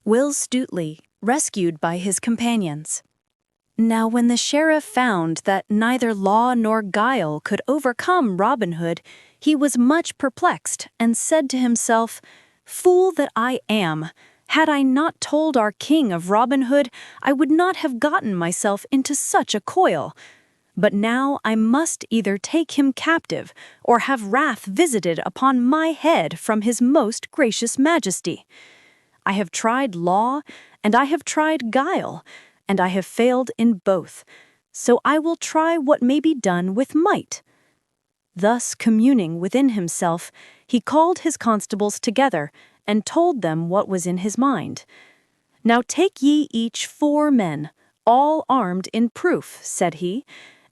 Will Stutely, rescued by his companions. Now when the sheriff found that neither law nor guile could overcome Robin Hood, he was much perplexed, and said to himself, "Fool that I am! Had I not told our king of Robin Hood, I would not have gotten myself into such a coil. But now I must either take him captive, or have wrath visited upon my head from his most gracious majesty. I have tried law, and I have tried guile, and I have failed in both, so I will try what may be done with might." Thus communing within himself, he called his constables together, and told them what was in his mind. "Now take ye each 4 men, all armed in proof," said he,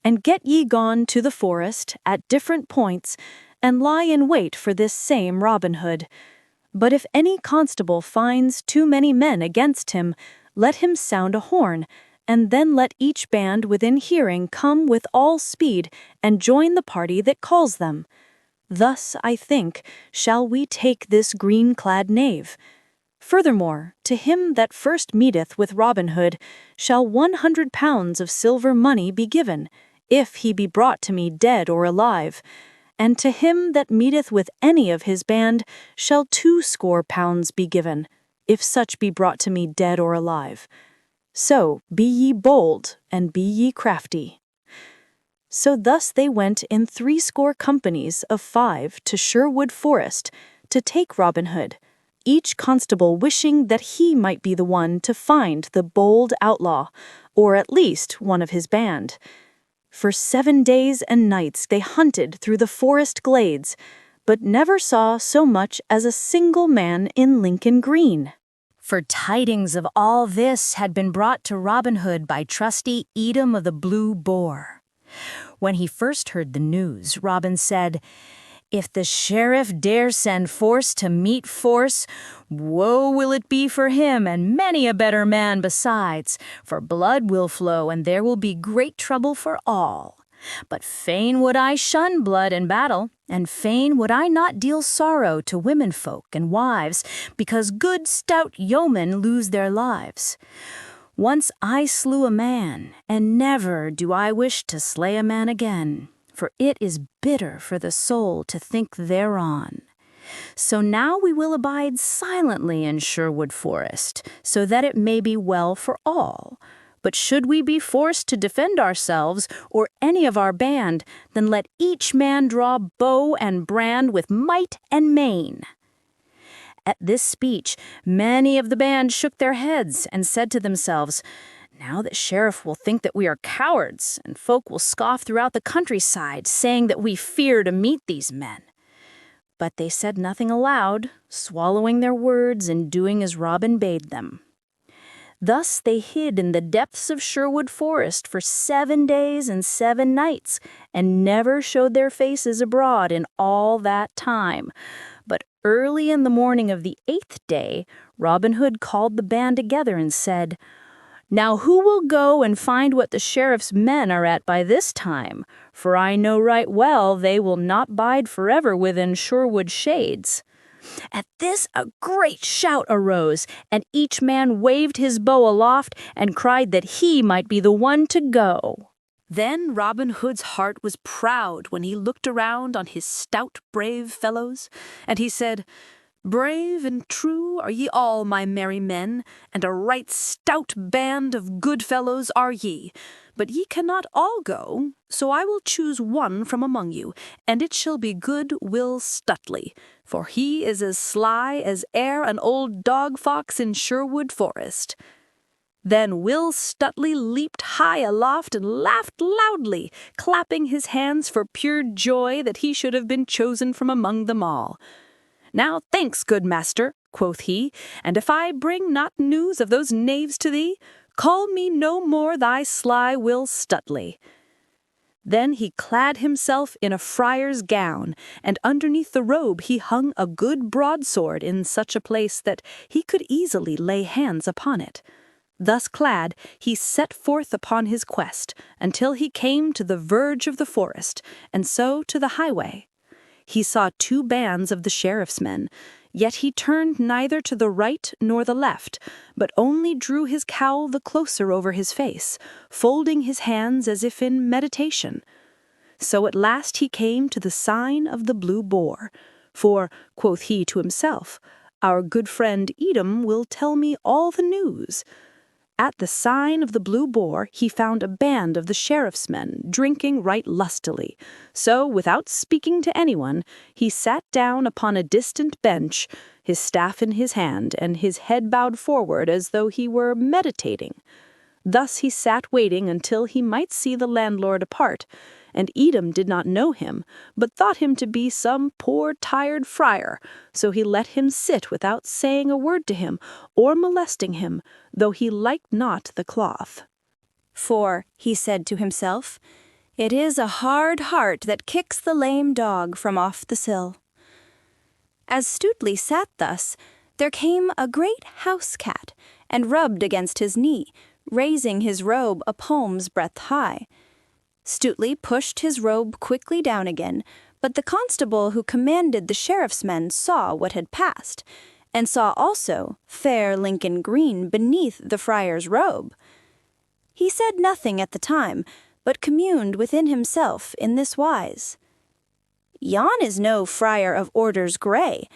"and get ye gone to the forest at different points, and lie in wait for this same Robin Hood. But if any constable finds too many men against him, let him sound a horn, and then let each band within hearing come with all speed and join the party that calls them. Thus, I think, shall we take this green-clad knave. Furthermore, to him that first meeteth with Robin Hood shall 100 pounds of silver money be given, if he be brought to me dead or alive. And to him that meeteth with any of his band shall 20 pounds be given, if such be brought to me dead or alive. So be ye bold, and be ye crafty." So thus they went in 80 companies of 5 to Sherwood Forest to take Robin Hood, each constable wishing that he might be the one to find the bold outlaw, or at least one of his band. For 7 days and nights they hunted through the forest glades, but never saw so much as a single man in Lincoln Green. For tidings of all this had been brought to Robin Hood by trusty Edom of the Blue Boar. When he first heard the news, Robin said, "If the sheriff dare send force to meet force, woe will it be for him and many a better man besides, for blood will flow and there will be great trouble for all. But fain would I shun blood in battle, and fain would I not deal sorrow to womenfolk and wives, because good stout yeomen lose their lives. Once I slew a man, and never do I wish to slay a man again, for it is bitter for the soul to think thereon. So now we will abide silently in Sherwood Forest, so that it may be well for all. But should we be forced to defend ourselves, or any of our band, then let each man draw bow and brand with might and main." At this speech, many of the band shook their heads and said to themselves, "Now the sheriff will think that we are cowards, and folk will scoff throughout the countryside, saying that we fear to meet these men." But they said nothing aloud, swallowing their words and doing as Robin bade them. Thus they hid in the depths of Sherwood Forest for 7 days and 7 nights, and never showed their faces abroad in all that time. But early in the morning of the 8th day, Robin Hood called the band together and said, "Now who will go and find what the sheriff's men are at by this time? For I know right well they will not bide forever within Sherwood shades." At this a great shout arose, and each man waved his bow aloft and cried that he might be the one to go. Then Robin Hood's heart was proud when he looked around on his stout, brave fellows, and he said, "Brave and true are ye all, my merry men, and a right stout band of good fellows are ye. But ye cannot all go, so I will choose one from among you, and it shall be good Will Stutely, for he is as sly as e'er an old dog-fox in Sherwood Forest." Then Will Stutely leaped high aloft and laughed loudly, clapping his hands for pure joy that he should have been chosen from among them all. "Now thanks, good master," quoth he, "and if I bring not news of those knaves to thee, call me no more thy sly Will Stutely." Then he clad himself in a friar's gown, and underneath the robe he hung a good broadsword in such a place that he could easily lay hands upon it. Thus clad, he set forth upon his quest, until he came to the verge of the forest, and so to the highway. He saw 2 bands of the sheriff's men, Yet he turned neither to the right nor the left, but only drew his cowl the closer over his face, folding his hands as if in meditation. So at last he came to the sign of the Blue Boar, for, quoth he to himself, our good friend Edom will tell me all the news. At the sign of the Blue Boar he found a band of the sheriff's men drinking right lustily, so without speaking to anyone, he sat down upon a distant bench, his staff in his hand and his head bowed forward as though he were meditating. Thus he sat waiting until he might see the landlord apart, and Edom did not know him, but thought him to be some poor tired friar, so he let him sit without saying a word to him, or molesting him, though he liked not the cloth. For, he said to himself, it is a hard heart that kicks the lame dog from off the sill. As Stuteley sat thus, there came a great house-cat, and rubbed against his knee, raising his robe a palm's breadth high. Stuteley pushed his robe quickly down again, but the constable who commanded the sheriff's men saw what had passed, and saw also fair Lincoln green beneath the friar's robe. He said nothing at the time, but communed within himself in this wise. Yon is no friar of orders grey,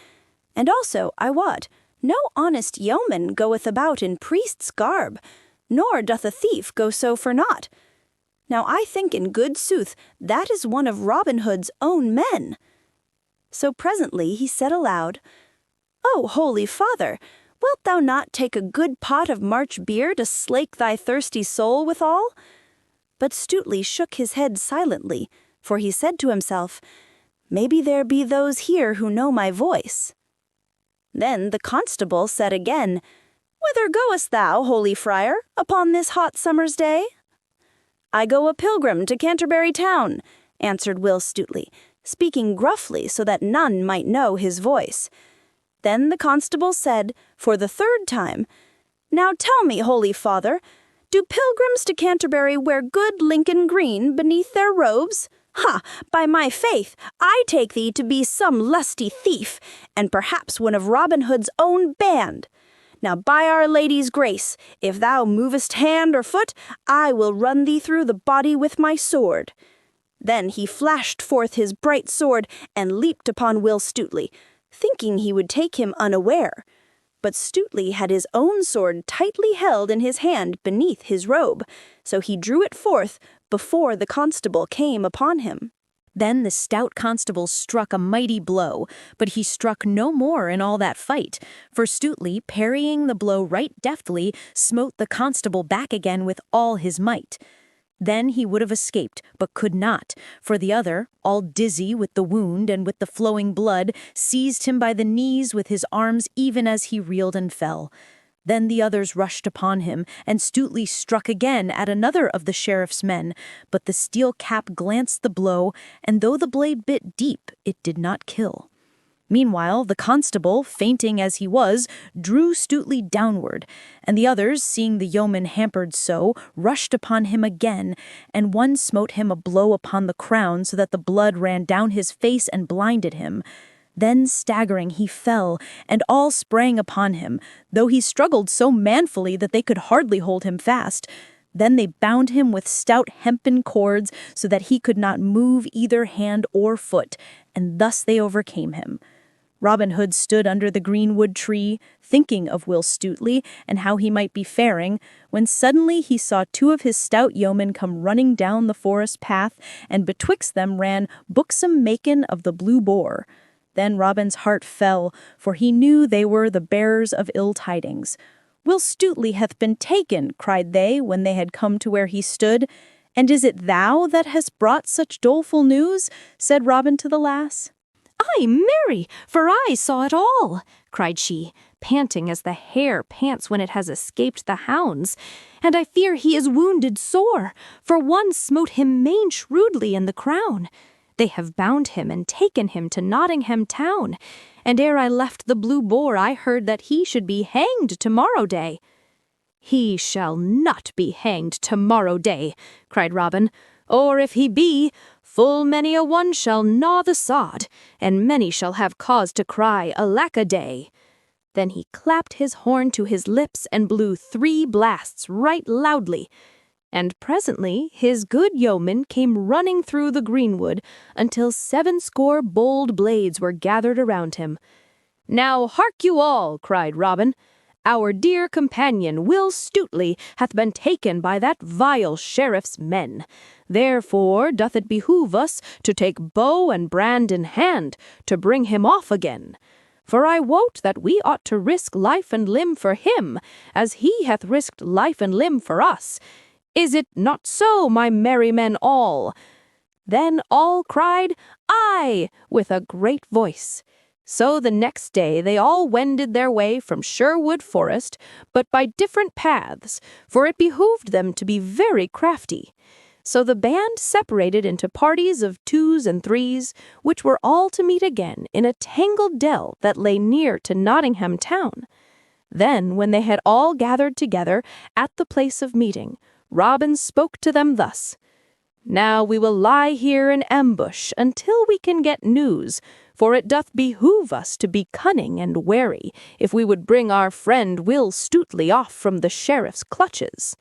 and also, I wot, no honest yeoman goeth about in priest's garb, nor doth a thief go so for naught. Now I think in good sooth that is one of Robin Hood's own men. So presently he said aloud, O holy father, wilt thou not take a good pot of March beer to slake thy thirsty soul withal? But Stuteley shook his head silently, for he said to himself, maybe there be those here who know my voice. Then the constable said again, Whither goest thou, holy friar, upon this hot summer's day? I go a pilgrim to Canterbury town, answered Will Stuteley, speaking gruffly so that none might know his voice. Then the constable said, for the third time, Now tell me, holy father, do pilgrims to Canterbury wear good Lincoln green beneath their robes? Ha! By my faith, I take thee to be some lusty thief, and perhaps one of Robin Hood's own band. Now by Our Lady's grace, if thou movest hand or foot, I will run thee through the body with my sword. Then he flashed forth his bright sword and leaped upon Will Stuteley, thinking he would take him unaware. But Stuteley had his own sword tightly held in his hand beneath his robe, so he drew it forth before the constable came upon him. Then the stout constable struck a mighty blow, but he struck no more in all that fight, for Stuteley, parrying the blow right deftly, smote the constable back again with all his might. Then he would have escaped, but could not, for the other, all dizzy with the wound and with the flowing blood, seized him by the knees with his arms even as he reeled and fell. Then the others rushed upon him, and Stuteley struck again at another of the sheriff's men, but the steel cap glanced the blow, and though the blade bit deep, it did not kill. Meanwhile, the constable, fainting as he was, drew Stuteley downward, and the others, seeing the yeoman hampered so, rushed upon him again, and one smote him a blow upon the crown so that the blood ran down his face and blinded him. Then, staggering, he fell, and all sprang upon him, though he struggled so manfully that they could hardly hold him fast. Then they bound him with stout hempen cords so that he could not move either hand or foot, and thus they overcame him. Robin Hood stood under the greenwood tree, thinking of Will Stuteley and how he might be faring, when suddenly he saw two of his stout yeomen come running down the forest path, and betwixt them ran buxom Macon of the Blue Boar. Then Robin's heart fell, for he knew they were the bearers of ill tidings. Will Stuteley hath been taken, cried they, when they had come to where he stood. And is it thou that hast brought such doleful news? Said Robin to the lass. Ay, marry, for I saw it all, cried she, panting as the hare pants when it has escaped the hounds. And I fear he is wounded sore, for one smote him main shrewdly in the crown. They have bound him and taken him to Nottingham town, and ere I left the Blue Boar I heard that he should be hanged tomorrow day. He shall not be hanged tomorrow day, cried Robin, or if he be, Full many a one shall gnaw the sod, and many shall have cause to cry, Alack-a-day. Then he clapped his horn to his lips and blew 3 blasts right loudly, and presently his good yeomen came running through the greenwood until 70 bold blades were gathered around him. "Now hark you all," cried Robin. "Our dear companion, Will Stutely, hath been taken by that vile sheriff's men. Therefore doth it behoove us to take bow and brand in hand to bring him off again. For I wot that we ought to risk life and limb for him, as he hath risked life and limb for us. Is it not so, my merry men all?" Then all cried, "Aye," with a great voice. So the next day they all wended their way from Sherwood Forest, but by different paths, for it behooved them to be very crafty. So the band separated into parties of 2s and 3s, which were all to meet again in a tangled dell that lay near to Nottingham town. Then, when they had all gathered together at the place of meeting, Robin spoke to them thus: "Now we will lie here in ambush until we can get news, for it doth behoove us to be cunning and wary if we would bring our friend Will Stutely off from the sheriff's clutches."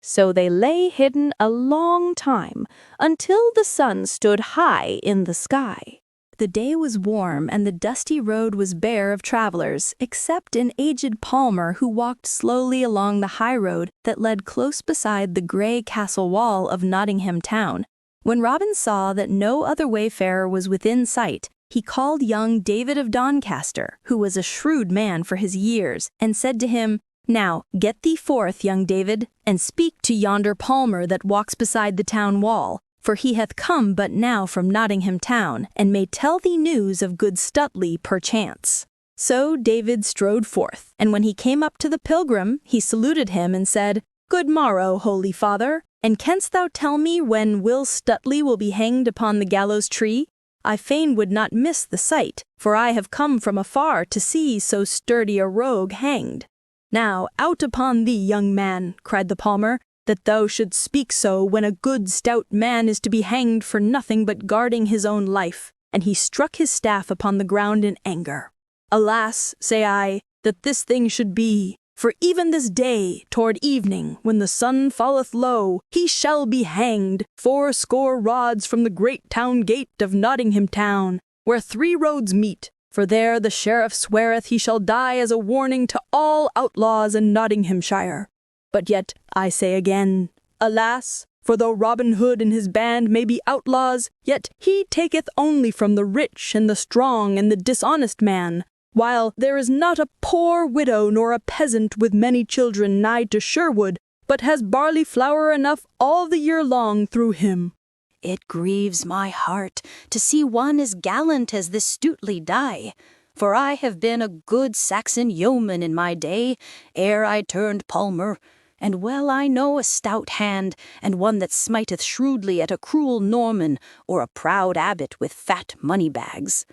So they lay hidden a long time, until the sun stood high in the sky. The day was warm, and the dusty road was bare of travelers, except an aged palmer who walked slowly along the high road that led close beside the grey castle wall of Nottingham town. When Robin saw that no other wayfarer was within sight, he called young David of Doncaster, who was a shrewd man for his years, and said to him, "Now get thee forth, young David, and speak to yonder palmer that walks beside the town wall, for he hath come but now from Nottingham town, and may tell thee news of good Stutely perchance." So David strode forth, and when he came up to the pilgrim, he saluted him and said, "Good morrow, holy father, and canst thou tell me when Will Stutely will be hanged upon the gallows tree? I fain would not miss the sight, for I have come from afar to see so sturdy a rogue hanged." "Now, out upon thee, young man," cried the palmer, "that thou shouldst speak so when a good stout man is to be hanged for nothing but guarding his own life." And he struck his staff upon the ground in anger. "Alas, say I, that this thing should be, for even this day, toward evening, when the sun falleth low, he shall be hanged 80 rods from the great town gate of Nottingham town, where 3 roads meet. For there the sheriff sweareth he shall die as a warning to all outlaws in Nottinghamshire. But yet, I say again, alas, for though Robin Hood and his band may be outlaws, yet he taketh only from the rich and the strong and the dishonest man, while there is not a poor widow nor a peasant with many children nigh to Sherwood, but has barley flour enough all the year long through him." "It grieves my heart to see one as gallant as this Stutely die, for I have been a good Saxon yeoman in my day, ere I turned palmer, and well I know a stout hand, and one that smiteth shrewdly at a cruel Norman or a proud abbot with fat money-bags.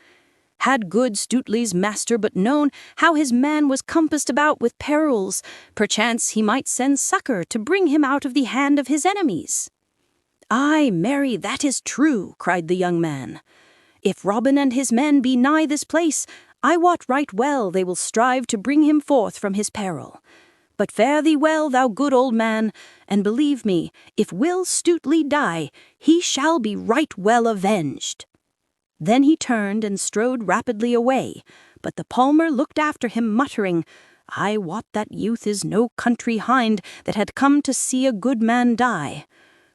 Had good Stutely's master but known how his man was compassed about with perils, perchance he might send succour to bring him out of the hand of his enemies." "Aye, marry, that is true," cried the young man. "If Robin and his men be nigh this place, I wot right well they will strive to bring him forth from his peril. But fare thee well, thou good old man, and believe me, if Will Stutely die, he shall be right well avenged." Then he turned and strode rapidly away, but the palmer looked after him, muttering, "I wot that youth is no country hind that had come to see a good man die.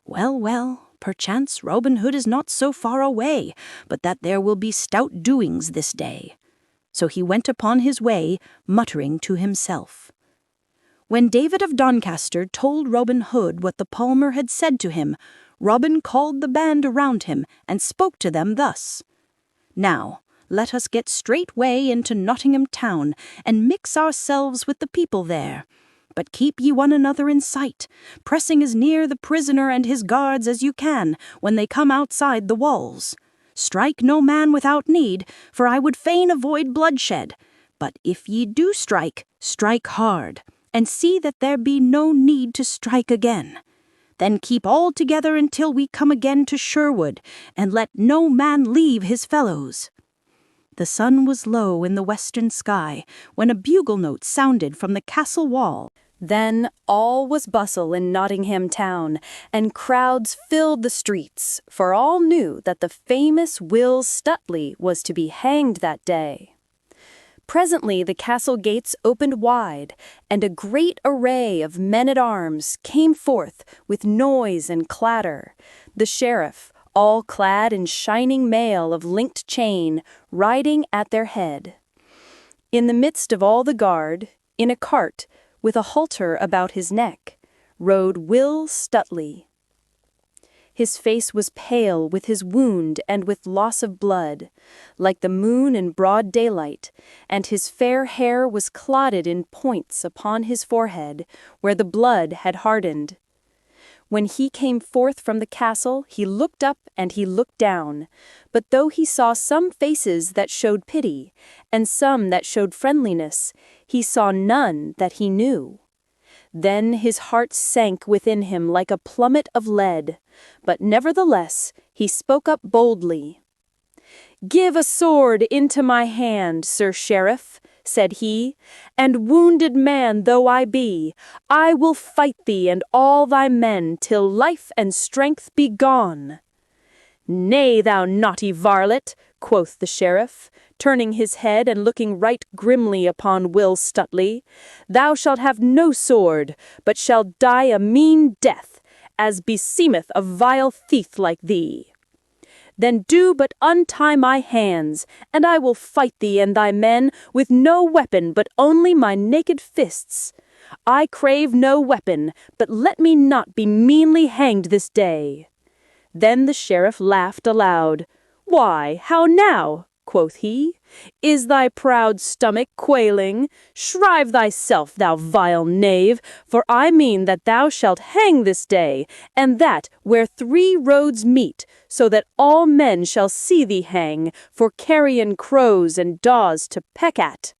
Well, well, perchance Robin Hood is not so far away, but that there will be stout doings this day." So he went upon his way, muttering to himself. When David of Doncaster told Robin Hood what the palmer had said to him, Robin called the band around him and spoke to them thus: "Now, let us get straightway into Nottingham town, and mix ourselves with the people there. But keep ye one another in sight, pressing as near the prisoner and his guards as you can when they come outside the walls. Strike no man without need, for I would fain avoid bloodshed. But if ye do strike, strike hard, and see that there be no need to strike again. Then keep all together until we come again to Sherwood, and let no man leave his fellows." The sun was low in the western sky when a bugle note sounded from the castle wall. Then all was bustle in Nottingham town, and crowds filled the streets, for all knew that the famous Will Stuteley was to be hanged that day. Presently the castle gates opened wide, and a great array of men-at-arms came forth with noise and clatter, the sheriff, all clad in shining mail of linked chain, riding at their head. In the midst of all the guard, in a cart, with a halter about his neck, rode Will Stuteley. His face was pale with his wound and with loss of blood, like the moon in broad daylight, and his fair hair was clotted in points upon his forehead, where the blood had hardened. When he came forth from the castle, he looked up and he looked down, but though he saw some faces that showed pity, and some that showed friendliness, he saw none that he knew. Then his heart sank within him like a plummet of lead, but nevertheless he spoke up boldly. "Give a sword into my hand, Sir Sheriff," said he, "and wounded man though I be, I will fight thee and all thy men till life and strength be gone." "Nay, thou naughty varlet," quoth the sheriff, turning his head and looking right grimly upon Will Stuteley, "thou shalt have no sword, but shalt die a mean death, as beseemeth a vile thief like thee. Then do but untie my hands, and I will fight thee and thy men with no weapon but only my naked fists. I crave no weapon, but let me not be meanly hanged this day." Then the sheriff laughed aloud. "Why, how now?" quoth he. "Is thy proud stomach quailing? Shrive thyself, thou vile knave, for I mean that thou shalt hang this day, and that where 3 roads meet, so that all men shall see thee hang, for carrion crows and daws to peck at."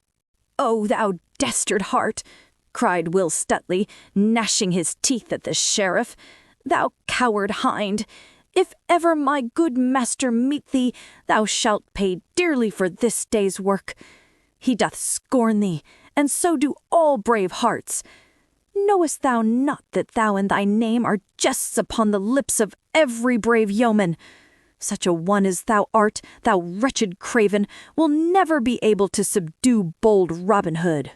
"Oh, thou dastard heart!" cried Will Stuteley, gnashing his teeth at the sheriff. "Thou coward hind! If ever my good master meet thee, thou shalt pay dearly for this day's work. He doth scorn thee, and so do all brave hearts. Knowest thou not that thou and thy name are jests upon the lips of every brave yeoman? Such a one as thou art, thou wretched craven, will never be able to subdue bold Robin Hood."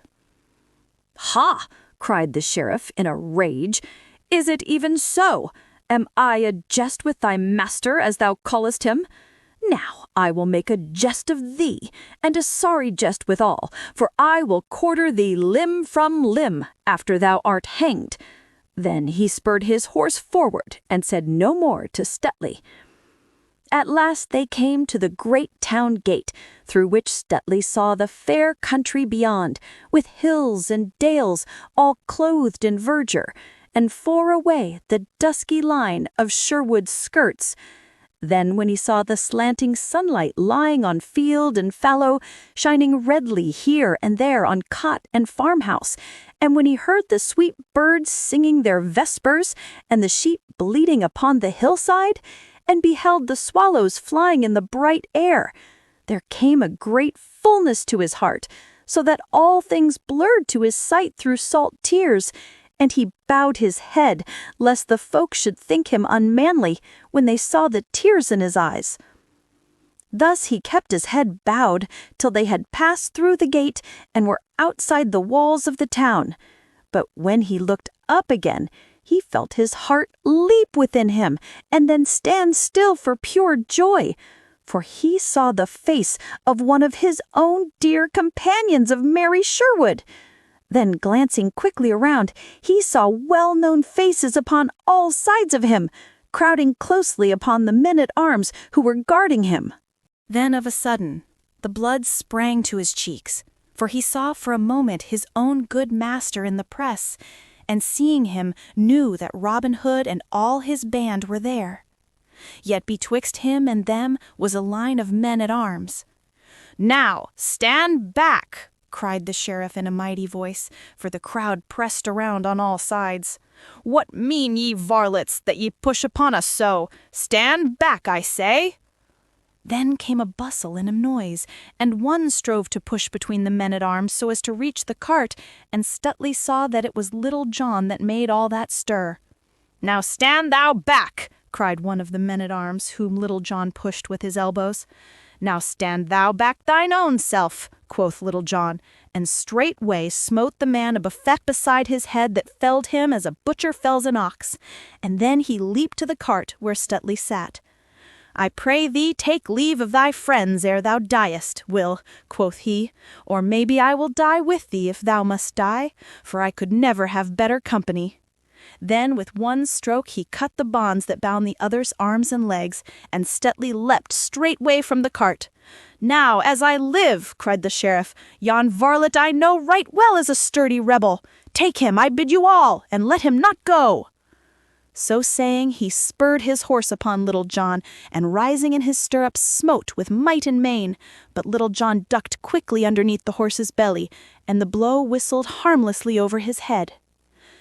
"Ha!" cried the sheriff in a rage. "Is it even so? Am I a jest with thy master, as thou callest him? Now I will make a jest of thee, and a sorry jest withal, for I will quarter thee limb from limb after thou art hanged." Then he spurred his horse forward and said no more to Stuteley. At last they came to the great town gate, through which Stuteley saw the fair country beyond, with hills and dales all clothed in verdure, and far away the dusky line of Sherwood's skirts. Then when he saw the slanting sunlight lying on field and fallow, shining redly here and there on cot and farmhouse, and when he heard the sweet birds singing their vespers, and the sheep bleating upon the hillside, and beheld the swallows flying in the bright air, there came a great fullness to his heart, so that all things blurred to his sight through salt tears, and he bowed his head, lest the folk should think him unmanly when they saw the tears in his eyes. Thus he kept his head bowed till they had passed through the gate and were outside the walls of the town. But when he looked up again, he felt his heart leap within him, and then stand still for pure joy, for he saw the face of one of his own dear companions of merry Sherwood. Then, glancing quickly around, he saw well-known faces upon all sides of him, crowding closely upon the men-at-arms who were guarding him. Then of a sudden, the blood sprang to his cheeks, for he saw for a moment his own good master in the press, and seeing him knew that Robin Hood and all his band were there. Yet betwixt him and them was a line of men-at-arms. "Now, stand back!" cried the sheriff in a mighty voice, for the crowd pressed around on all sides. "What mean ye, varlets, that ye push upon us so? Stand back, I say!" Then came a bustle and a noise, and one strove to push between the men-at-arms so as to reach the cart, and Stuteley saw that it was Little John that made all that stir. "Now stand thou back!" cried one of the men-at-arms, whom Little John pushed with his elbows. "Now stand thou back thine own self," quoth Little John, and straightway smote the man a buffet beside his head that felled him as a butcher fells an ox, and then he leaped to the cart where Stuteley sat. "I pray thee take leave of thy friends ere thou diest, Will," quoth he, "or maybe I will die with thee if thou must die, for I could never have better company." Then with one stroke he cut the bonds that bound the other's arms and legs, and Stuteley leapt straightway from the cart. "Now, as I live," cried the sheriff, "yon varlet I know right well as a sturdy rebel. Take him, I bid you all, and let him not go." So saying, he spurred his horse upon Little John, and rising in his stirrups smote with might and main, but Little John ducked quickly underneath the horse's belly, and the blow whistled harmlessly over his head.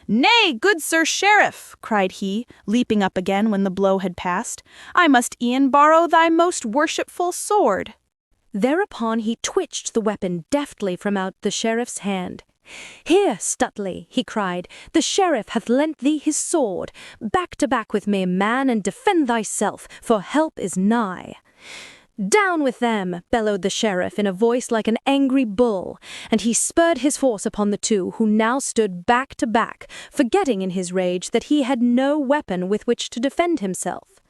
"Nay, good Sir Sheriff," cried he, leaping up again when the blow had passed, "I must e'en borrow thy most worshipful sword." Thereupon he twitched the weapon deftly from out the sheriff's hand. "Here, Stuteley," he cried, "the sheriff hath lent thee his sword. Back to back with me, man, and defend thyself, for help is nigh." "Down with them!" bellowed the sheriff in a voice like an angry bull, and he spurred his horse upon the two, who now stood back to back, forgetting in his rage that he had no weapon with which to defend himself.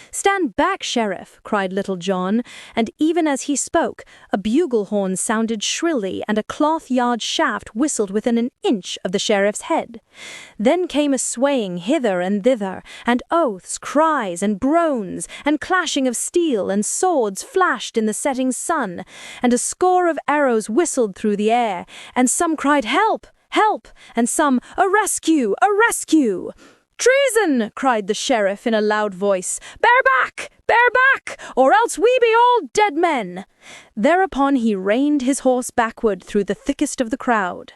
"Stand back, sheriff!" cried Little John, and even as he spoke, a bugle horn sounded shrilly and a cloth-yard shaft whistled within an inch of the sheriff's head. Then came a swaying hither and thither, and oaths, cries, and groans, and clashing of steel, and swords flashed in the setting sun, and a score of arrows whistled through the air, and some cried, "Help! Help!" and some, "A rescue! A rescue!" "Treason!" cried the sheriff in a loud voice. "Bear back! Bear back! Or else we be all dead men!" Thereupon he reined his horse backward through the thickest of the crowd.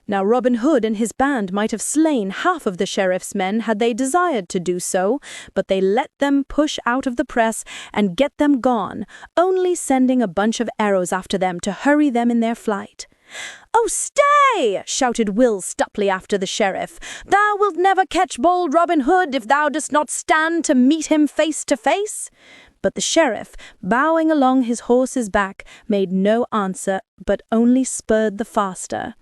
Now Robin Hood and his band might have slain half of the sheriff's men had they desired to do so, but they let them push out of the press and get them gone, only sending a bunch of arrows after them to hurry them in their flight. "Oh, stay!" shouted Will Stuteley after the sheriff. "Thou wilt never catch bold Robin Hood if thou dost not stand to meet him face to face." But the sheriff, bowing along his horse's back, made no answer, but only spurred the faster.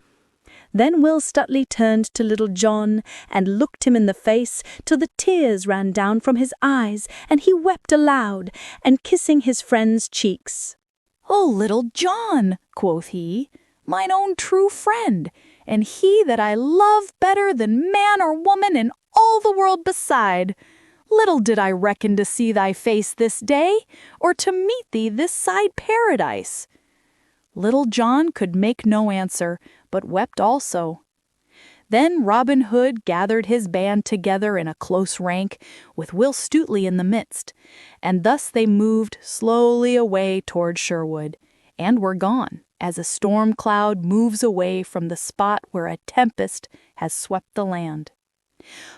Then Will Stuteley turned to Little John and looked him in the face till the tears ran down from his eyes, and he wept aloud, and kissing his friend's cheeks. "O Little John," quoth he, "mine own true friend, and he that I love better than man or woman in all the world beside. Little did I reckon to see thy face this day, or to meet thee this side paradise." Little John could make no answer, but wept also. Then Robin Hood gathered his band together in a close rank, with Will Stuteley in the midst, and thus they moved slowly away toward Sherwood, and were gone, as a storm cloud moves away from the spot where a tempest has swept the land.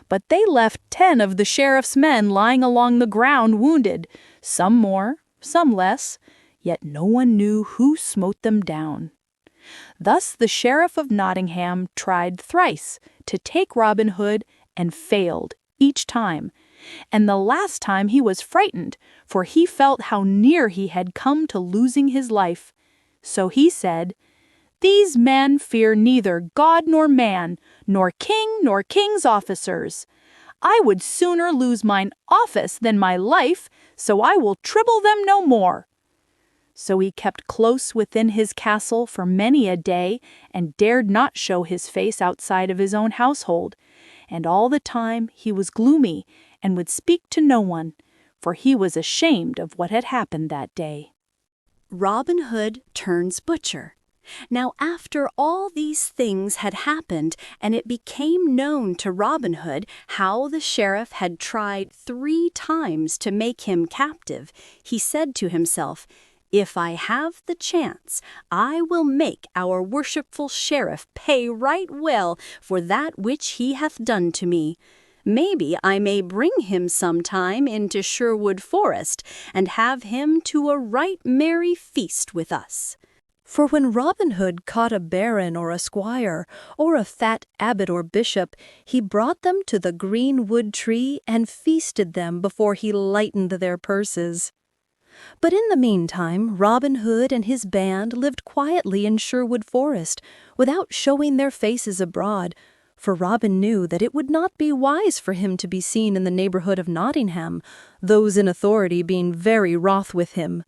But they left 10 of the sheriff's men lying along the ground wounded, some more, some less, yet no one knew who smote them down. Thus the Sheriff of Nottingham tried thrice to take Robin Hood and failed each time, and the last time he was frightened, for he felt how near he had come to losing his life. So he said, "These men fear neither God nor man, nor king nor king's officers. I would sooner lose mine office than my life, so I will trouble them no more." So he kept close within his castle for many a day, and dared not show his face outside of his own household. And all the time he was gloomy, and would speak to no one, for he was ashamed of what had happened that day. Robin Hood turns butcher. Now after all these things had happened, and it became known to Robin Hood how the sheriff had tried 3 times to make him captive, he said to himself, If I have the chance, I will make our worshipful sheriff pay right well for that which he hath done to me. Maybe I may bring him sometime into Sherwood Forest, and have him to a right merry feast with us." For when Robin Hood caught a baron or a squire, or a fat abbot or bishop, he brought them to the greenwood tree and feasted them before he lightened their purses. But in the meantime, Robin Hood and his band lived quietly in Sherwood Forest, without showing their faces abroad, for Robin knew that it would not be wise for him to be seen in the neighborhood of Nottingham, those in authority being very wroth with him.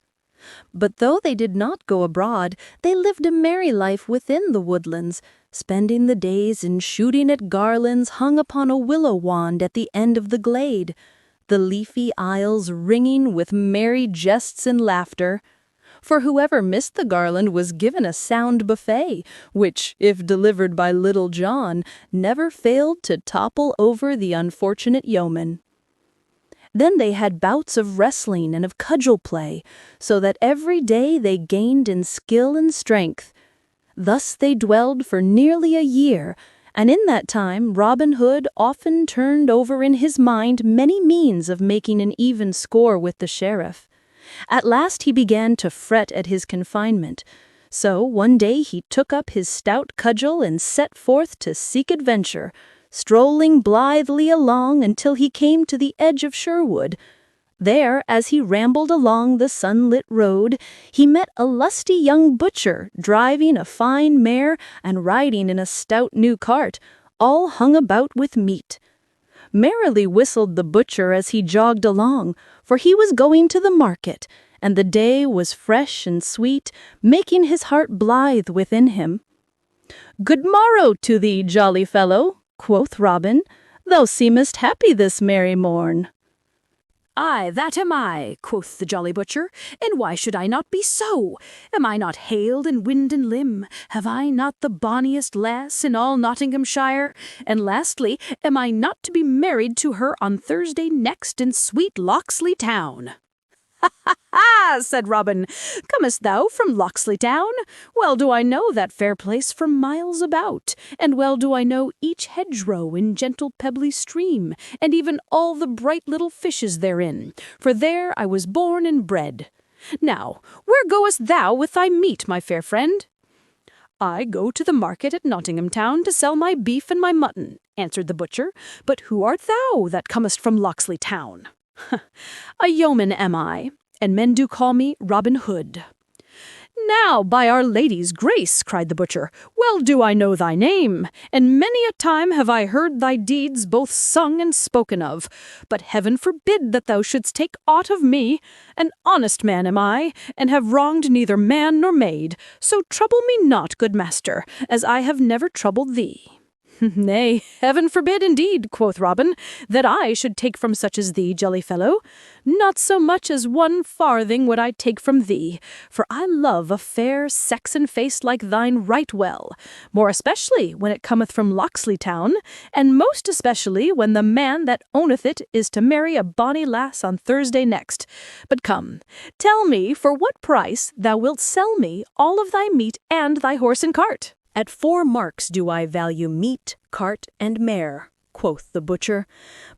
But though they did not go abroad, they lived a merry life within the woodlands, spending the days in shooting at garlands hung upon a willow wand at the end of the glade, the leafy aisles ringing with merry jests and laughter. For whoever missed the garland was given a sound buffet, which, if delivered by Little John, never failed to topple over the unfortunate yeoman. Then they had bouts of wrestling and of cudgel play, so that every day they gained in skill and strength. Thus they dwelled for nearly a year, and in that time Robin Hood often turned over in his mind many means of making an even score with the sheriff. At last he began to fret at his confinement, so one day he took up his stout cudgel and set forth to seek adventure, strolling blithely along until he came to the edge of Sherwood. There, as he rambled along the sunlit road, he met a lusty young butcher driving a fine mare and riding in a stout new cart, all hung about with meat. Merrily whistled the butcher as he jogged along, for he was going to the market, and the day was fresh and sweet, making his heart blithe within him. "Good morrow to thee, jolly fellow," quoth Robin, "thou seemest happy this merry morn." "Aye, that am I," quoth the jolly butcher, "and why should I not be so? Am I not hailed in wind and limb? Have I not the bonniest lass in all Nottinghamshire? And lastly, am I not to be married to her on Thursday next in sweet Locksley town?" "Ha, ha, ha!" said Robin. "Comest thou from Locksley town? Well do I know that fair place from miles about, and well do I know each hedgerow in gentle pebbly stream, and even all the bright little fishes therein, for there I was born and bred. Now, where goest thou with thy meat, my fair friend?" "I go to the market at Nottingham town to sell my beef and my mutton," answered the butcher. "But who art thou that comest from Locksley town?" "A yeoman am I, and men do call me Robin Hood." "Now, by Our Lady's grace," cried the butcher, "well do I know thy name, and many a time have I heard thy deeds both sung and spoken of. But heaven forbid that thou shouldst take aught of me. An honest man am I, and have wronged neither man nor maid. So trouble me not, good master, as I have never troubled thee." "Nay, heaven forbid indeed," quoth Robin, "that I should take from such as thee, jolly fellow. Not so much as 1 farthing would I take from thee, for I love a fair Saxon face like thine right well, more especially when it cometh from Locksley town, and most especially when the man that owneth it is to marry a bonny lass on Thursday next. But come, tell me for what price thou wilt sell me all of thy meat and thy horse and cart." "At 4 marks do I value meat, cart, and mare," quoth the butcher.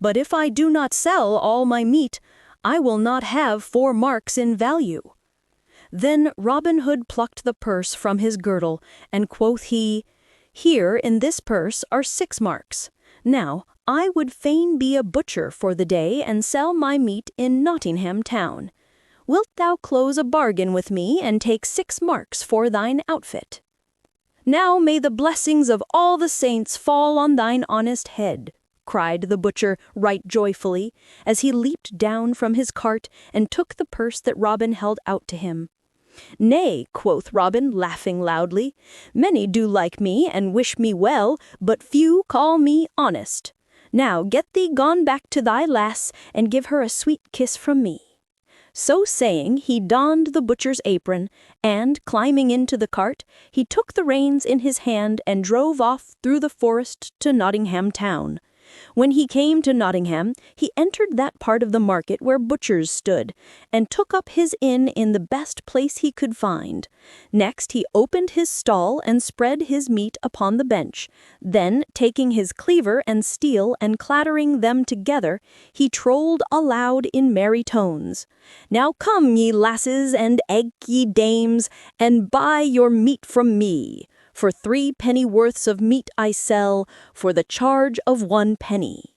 "But if I do not sell all my meat, I will not have 4 marks in value." Then Robin Hood plucked the purse from his girdle, and quoth he, "Here in this purse are 6 marks. Now, I would fain be a butcher for the day and sell my meat in Nottingham town. Wilt thou close a bargain with me and take 6 marks for thine outfit?" "Now may the blessings of all the saints fall on thine honest head," cried the butcher right joyfully, as he leaped down from his cart and took the purse that Robin held out to him. "Nay," quoth Robin, laughing loudly, "many do like me and wish me well, but few call me honest. Now get thee gone back to thy lass, and give her a sweet kiss from me." So saying, he donned the butcher's apron, and, climbing into the cart, he took the reins in his hand and drove off through the forest to Nottingham town. When he came to Nottingham, he entered that part of the market where butchers stood, and took up his inn in the best place he could find. Next he opened his stall and spread his meat upon the bench. Then, taking his cleaver and steel and clattering them together, he trolled aloud in merry tones. "Now come, ye lasses, and egg ye dames, and buy your meat from me. For 3 pennyworths of meat I sell, for the charge of 1 penny.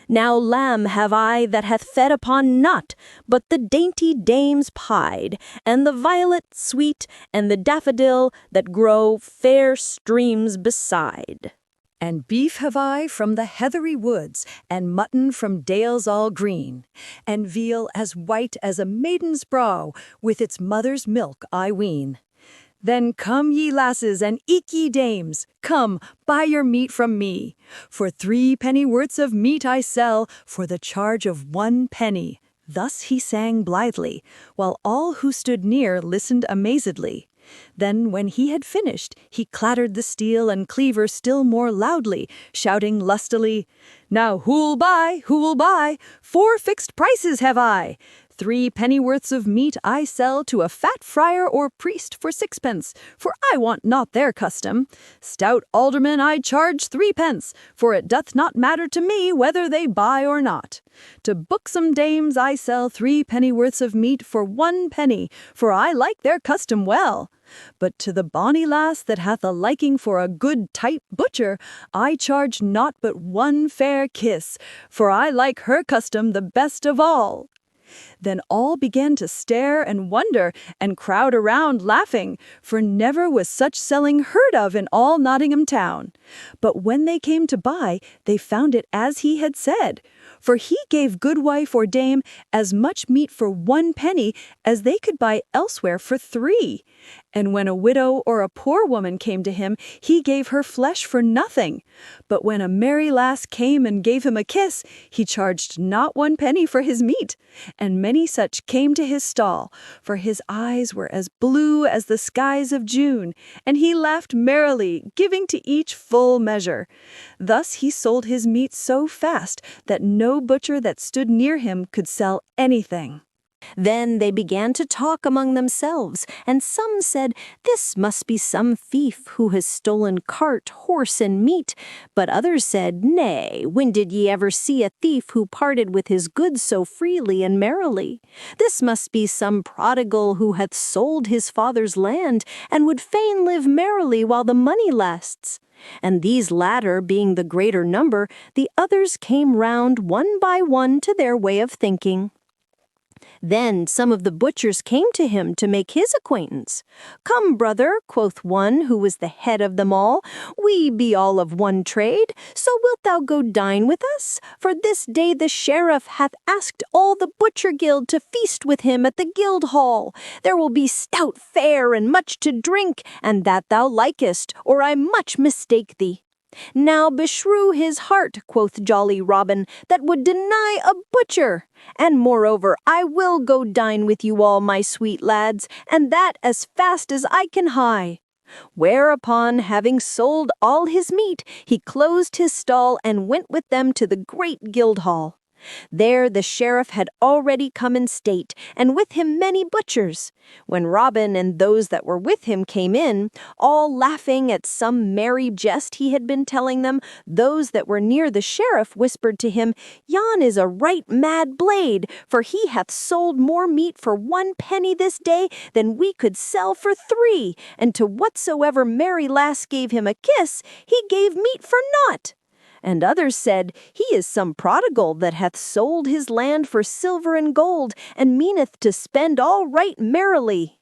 Now lamb have I that hath fed upon nought, but the dainty dames pied, and the violet sweet, and the daffodil that grow fair streams beside. And beef have I from the heathery woods, and mutton from dales all green, and veal as white as a maiden's brow, with its mother's milk, I ween. Then come, ye lasses, and eke ye dames, come, buy your meat from me. For 3 pennyworths of meat I sell, for the charge of 1 penny. Thus he sang blithely, while all who stood near listened amazedly. Then, when he had finished, he clattered the steel and cleaver still more loudly, shouting lustily, "Now who'll buy, who'll buy? 4 fixed prices have I. 3 pennyworths of meat I sell to a fat friar or priest for 6 pence, for I want not their custom. Stout aldermen I charge 3 pence, for it doth not matter to me whether they buy or not. To buxom dames I sell 3 pennyworths of meat for 1 penny, for I like their custom well. But to the bonny lass that hath a liking for a good tight butcher, I charge naught but 1 fair kiss, for I like her custom the best of all." Then all began to stare and wonder and crowd around laughing, for never was such selling heard of in all Nottingham town. But when they came to buy, they found it as he had said, for he gave goodwife or dame as much meat for 1 penny as they could buy elsewhere for 3. And when a widow or a poor woman came to him, he gave her flesh for nothing. But when a merry lass came and gave him a kiss, he charged not 1 penny for his meat. And many such came to his stall, for his eyes were as blue as the skies of June, and he laughed merrily, giving to each full measure. Thus he sold his meat so fast that no butcher that stood near him could sell anything. Then they began to talk among themselves, and some said, "This must be some thief who has stolen cart, horse, and meat." But others said, "Nay, when did ye ever see a thief who parted with his goods so freely and merrily? This must be some prodigal who hath sold his father's land, and would fain live merrily while the money lasts." And these latter being the greater number, the others came round one by one to their way of thinking. Then some of the butchers came to him to make his acquaintance. "Come, brother," quoth one who was the head of them all, "we be all of one trade, so wilt thou go dine with us? For this day the sheriff hath asked all the butcher guild to feast with him at the guild hall. There will be stout fare and much to drink, and that thou likest, or I much mistake thee." "Now beshrew his heart," quoth jolly Robin, "that would deny a butcher. And moreover, I will go dine with you all, my sweet lads, and that as fast as I can hie." Whereupon, having sold all his meat, he closed his stall and went with them to the great guild hall. There the sheriff had already come in state, and with him many butchers. When Robin and those that were with him came in, all laughing at some merry jest he had been telling them, those that were near the sheriff whispered to him, "Yon is a right mad blade, for he hath sold more meat for 1 penny this day than we could sell for 3, and to whatsoever merry lass gave him a kiss, he gave meat for naught." And others said, "He is some prodigal that hath sold his land for silver and gold, and meaneth to spend all right merrily."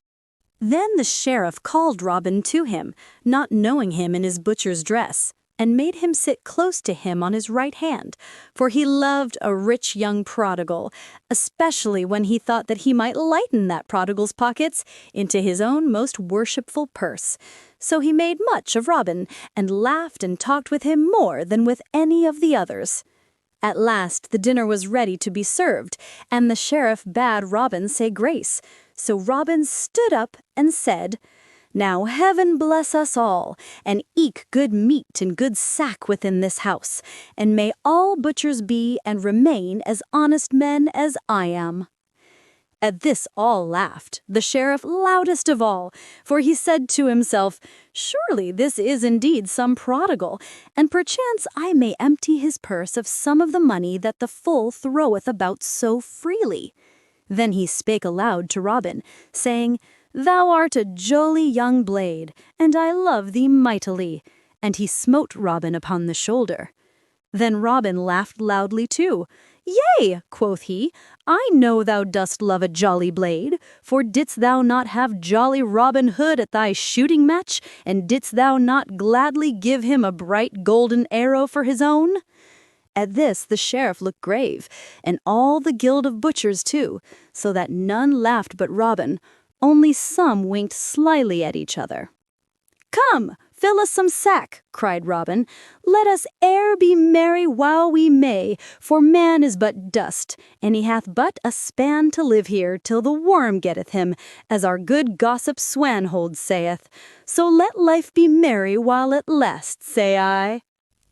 Then the sheriff called Robin to him, not knowing him in his butcher's dress, and made him sit close to him on his right hand, for he loved a rich young prodigal, especially when he thought that he might lighten that prodigal's pockets into his own most worshipful purse. So he made much of Robin, and laughed and talked with him more than with any of the others. At last the dinner was ready to be served, and the sheriff bade Robin say grace. So Robin stood up and said, Now heaven bless us all, and eke good meat and good sack within this house, and may all butchers be and remain as honest men as I am." At this all laughed, the sheriff loudest of all, for he said to himself, "Surely this is indeed some prodigal, and perchance I may empty his purse of some of the money that the fool throweth about so freely." Then he spake aloud to Robin, saying, "Thou art a jolly young blade, and I love thee mightily." And he smote Robin upon the shoulder. Then Robin laughed loudly too. "Yea," quoth he, "I know thou dost love a jolly blade, for didst thou not have jolly Robin Hood at thy shooting match, and didst thou not gladly give him a bright golden arrow for his own?" At this the sheriff looked grave, and all the guild of butchers too, so that none laughed but Robin. Only some winked slyly at each other. "Come, fill us some sack," cried Robin. "Let us e'er be merry while we may, for man is but dust, and he hath but a span to live here till the worm getteth him, as our good gossip Swanhold saith. So let life be merry while it lasts, say I."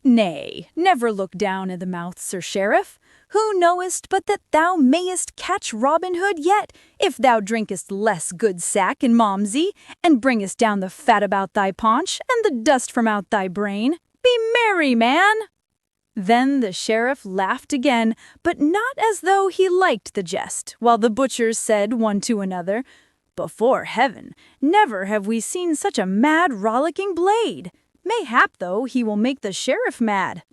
"Nay, never look down i' the mouth, Sir Sheriff. Who knowest but that thou mayest catch Robin Hood yet, if thou drinkest less good sack and malmsey, and bringest down the fat about thy paunch, and the dust from out thy brain? Be merry, man!" Then the sheriff laughed again, but not as though he liked the jest, while the butchers said one to another, "Before heaven, never have we seen such a mad rollicking blade. Mayhap, though, he will make the sheriff mad."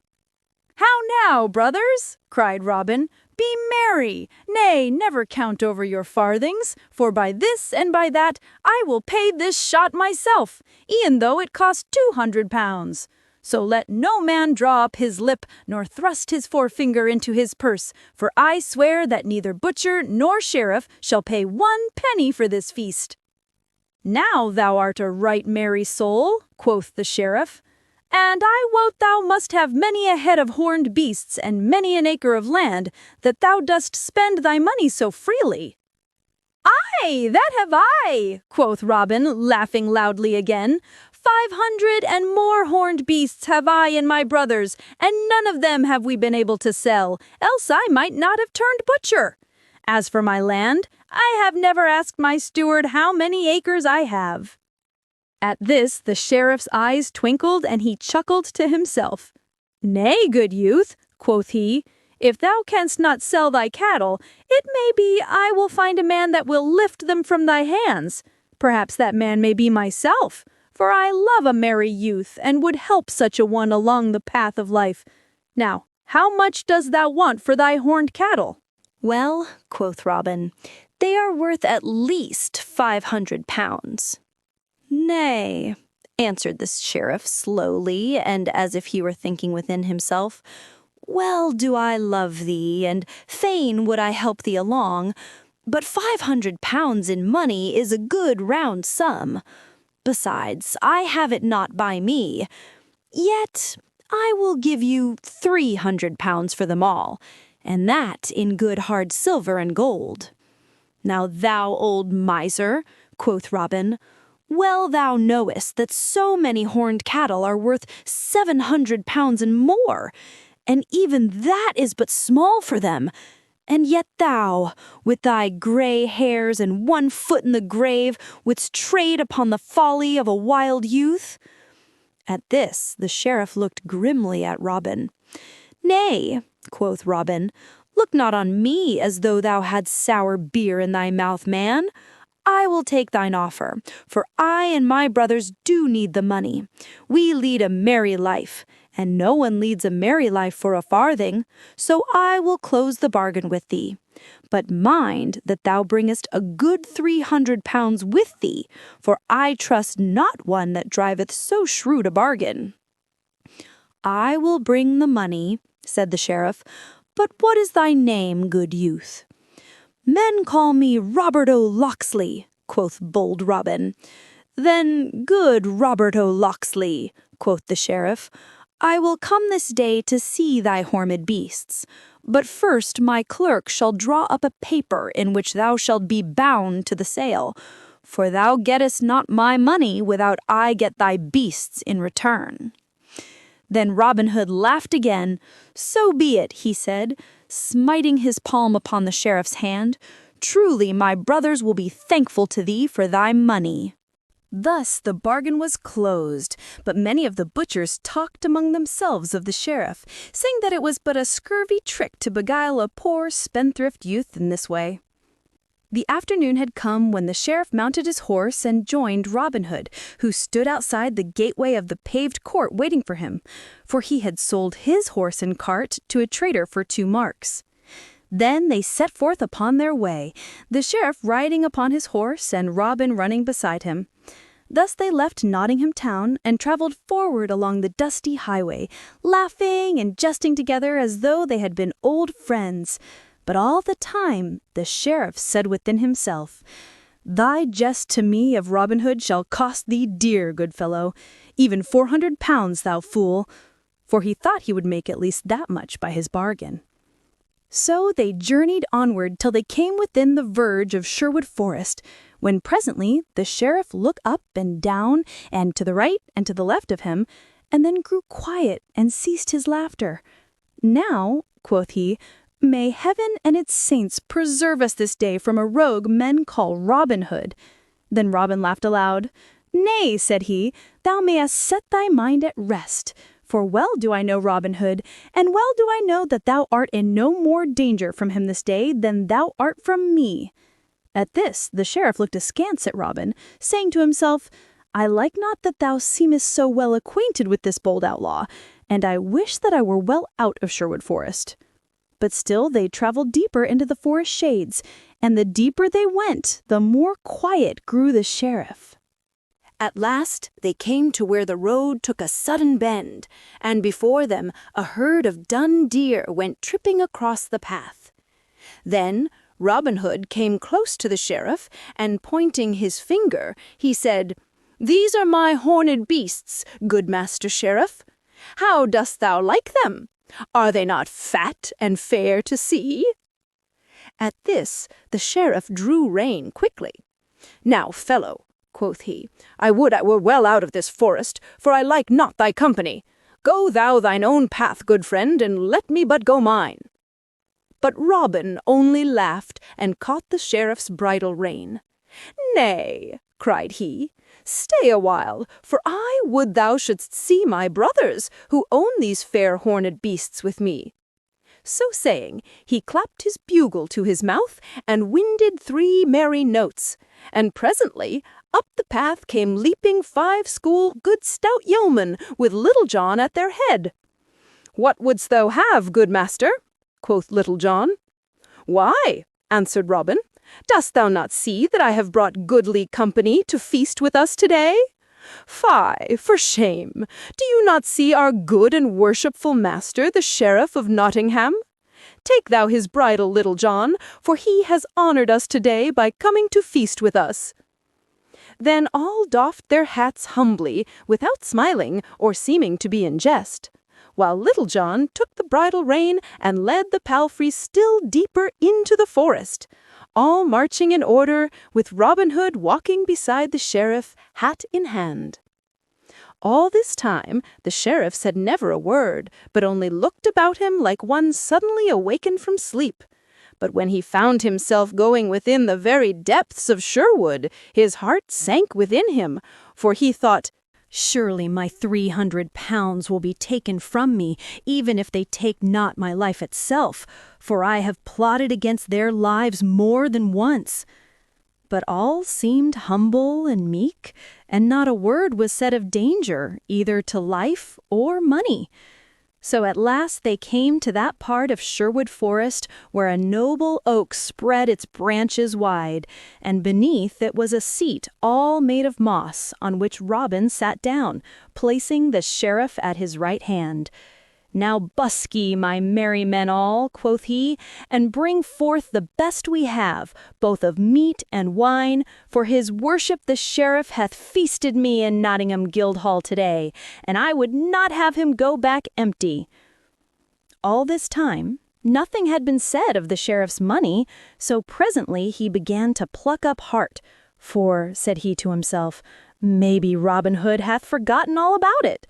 "How now, brothers?" cried Robin. "Be merry! Nay, never count over your farthings, for by this and by that I will pay this shot myself, e'en though it cost 200 pounds. So let no man draw up his lip, nor thrust his forefinger into his purse, for I swear that neither butcher nor sheriff shall pay 1 penny for this feast." "Now thou art a right merry soul," quoth the sheriff, "and I wot thou must have many a head of horned beasts and many an acre of land, that thou dost spend thy money so freely." "Aye, that have I," quoth Robin, laughing loudly again. 500 and more horned beasts have I and my brothers, and none of them have we been able to sell, else I might not have turned butcher. As for my land, I have never asked my steward how many acres I have." At this the sheriff's eyes twinkled, and he chuckled to himself. "Nay, good youth," quoth he, "if thou canst not sell thy cattle, it may be I will find a man that will lift them from thy hands. Perhaps that man may be myself, for I love a merry youth, and would help such a one along the path of life. Now, how much dost thou want for thy horned cattle?" "Well," quoth Robin, "they are worth at least 500 pounds. "Nay," answered the sheriff slowly, and as if he were thinking within himself, "well do I love thee, and fain would I help thee along, but 500 pounds in money is a good round sum. Besides, I have it not by me. Yet I will give you 300 pounds for them all, and that in good hard silver and gold." "Now thou old miser," quoth Robin, "well thou knowest that so many horned cattle are worth 700 pounds and more, and even that is but small for them. And yet thou, with thy grey hairs and 1 foot in the grave, wouldst trade upon the folly of a wild youth?" At this the sheriff looked grimly at Robin. "Nay," quoth Robin, "look not on me as though thou hadst sour beer in thy mouth, man. I will take thine offer, for I and my brothers do need the money. We lead a merry life, and no one leads a merry life for a farthing, so I will close the bargain with thee. But mind that thou bringest a good 300 pounds with thee, for I trust not one that driveth so shrewd a bargain." "I will bring the money," said the sheriff, "but what is thy name, good youth?" "Men call me Robert O'Locksley," quoth bold Robin. "Then, good Robert O'Locksley," quoth the sheriff, "I will come this day to see thy horned beasts. But first my clerk shall draw up a paper in which thou shalt be bound to the sale. for thou gettest not my money without I get thy beasts in return." Then Robin Hood laughed again. "So be it," he said, smiting his palm upon the sheriff's hand. "Truly my brothers will be thankful to thee for thy money." Thus the bargain was closed, but many of the butchers talked among themselves of the sheriff, saying that it was but a scurvy trick to beguile a poor spendthrift youth in this way. The afternoon had come when the sheriff mounted his horse and joined Robin Hood, who stood outside the gateway of the paved court waiting for him, for he had sold his horse and cart to a trader for 2 marks. Then they set forth upon their way, the sheriff riding upon his horse and Robin running beside him. Thus they left Nottingham town and traveled forward along the dusty highway, laughing and jesting together as though they had been old friends. But all the time the sheriff said within himself, "Thy jest to me of Robin Hood shall cost thee dear, good fellow, even 400 pounds, thou fool," for he thought he would make at least that much by his bargain. So they journeyed onward till they came within the verge of Sherwood Forest, when presently the sheriff looked up and down and to the right and to the left of him, and then grew quiet and ceased his laughter. "Now," quoth he, "may heaven and its saints preserve us this day from a rogue men call Robin Hood." Then Robin laughed aloud. "Nay," said he, "thou mayest set thy mind at rest. For well do I know Robin Hood, and well do I know that thou art in no more danger from him this day than thou art from me." At this the sheriff looked askance at Robin, saying to himself, "I like not that thou seemest so well acquainted with this bold outlaw, and I wish that I were well out of Sherwood Forest." But still they traveled deeper into the forest shades, and the deeper they went, the more quiet grew the sheriff. At last they came to where the road took a sudden bend, and before them a herd of dun deer went tripping across the path. Then Robin Hood came close to the sheriff, and pointing his finger, he said, "These are my horned beasts, good master sheriff. How dost thou like them? Are they not fat and fair to see?" At this the sheriff drew rein quickly. "Now, fellow," quoth he, "I would I were well out of this forest, for I like not thy company. Go thou thine own path, good friend, and let me but go mine." But Robin only laughed and caught the sheriff's bridle rein. "Nay," cried he, "stay a while, for I would thou shouldst see my brothers, who own these fair horned beasts with me." So saying, he clapped his bugle to his mouth and winded 3 merry notes, and presently up the path came leaping 5 good stout yeomen with Little John at their head. "What wouldst thou have, good master?" quoth Little John. "Why," answered Robin, "dost thou not see that I have brought goodly company to feast with us today? Fie, for shame! Do you not see our good and worshipful master, the Sheriff of Nottingham? Take thou his bridle, Little John, for he has honored us today by coming to feast with us." Then all doffed their hats humbly, without smiling or seeming to be in jest, while Little John took the bridle rein and led the palfrey still deeper into the forest, all marching in order, with Robin Hood walking beside the sheriff, hat in hand. All this time the sheriff said never a word, but only looked about him like one suddenly awakened from sleep. But when he found himself going within the very depths of Sherwood, his heart sank within him, for he thought, "Surely my 300 pounds will be taken from me, even if they take not my life itself, for I have plotted against their lives more than once." But all seemed humble and meek, and not a word was said of danger, either to life or money. So at last they came to that part of Sherwood Forest where a noble oak spread its branches wide, and beneath it was a seat all made of moss, on which Robin sat down, placing the sheriff at his right hand. "Now busk ye, my merry men all," quoth he, "and bring forth the best we have, both of meat and wine, for his worship the sheriff hath feasted me in Nottingham Guildhall today, and I would not have him go back empty." All this time nothing had been said of the sheriff's money, so presently he began to pluck up heart, For, said he to himself, maybe Robin Hood hath forgotten all about it.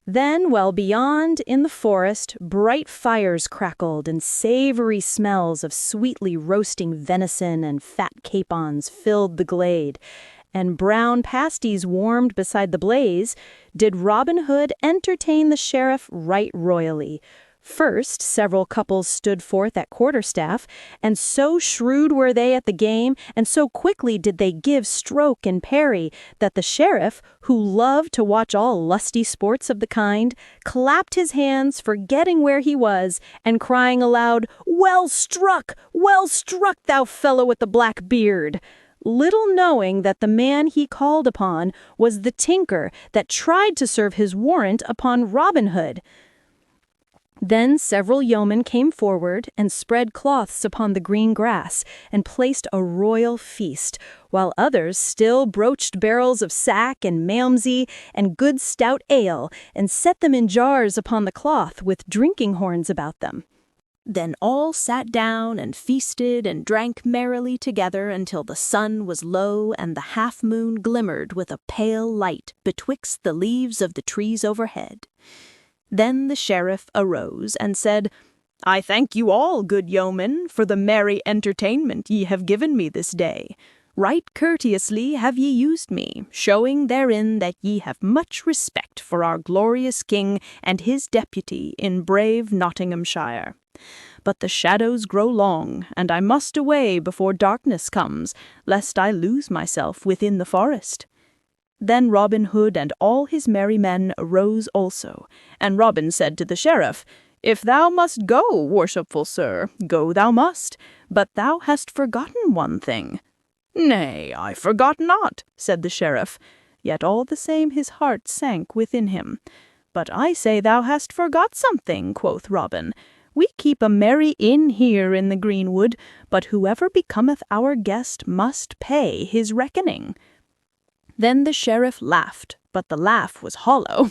Then, well beyond, in the forest, bright fires crackled, and savory smells of sweetly roasting venison and fat capons filled the glade, and brown pasties warmed beside the blaze, did Robin Hood entertain the sheriff right royally. First, several couples stood forth at quarterstaff, and so shrewd were they at the game, and so quickly did they give stroke and parry, that the sheriff, who loved to watch all lusty sports of the kind, clapped his hands, forgetting where he was, and crying aloud, well struck, thou fellow with the black beard!" little knowing that the man he called upon was the tinker that tried to serve his warrant upon Robin Hood. Then several yeomen came forward and spread cloths upon the green grass and placed a royal feast, while others still broached barrels of sack and malmsey and good stout ale and set them in jars upon the cloth with drinking horns about them. Then all sat down and feasted and drank merrily together until the sun was low and the half-moon glimmered with a pale light betwixt the leaves of the trees overhead. Then the sheriff arose and said, "I thank you all, good yeomen, for the merry entertainment ye have given me this day. Right courteously have ye used me, showing therein that ye have much respect for our glorious king and his deputy in brave Nottinghamshire. But the shadows grow long, and I must away before darkness comes, lest I lose myself within the forest." Then Robin Hood and all his merry men arose also, and Robin said to the sheriff, "If thou must go, worshipful sir, go thou must, but thou hast forgotten one thing." "Nay, I forgot not," said the sheriff, yet all the same his heart sank within him. "But I say thou hast forgot something," quoth Robin. "We keep a merry inn here in the greenwood, but whoever becometh our guest must pay his reckoning." Then the sheriff laughed, but the laugh was hollow.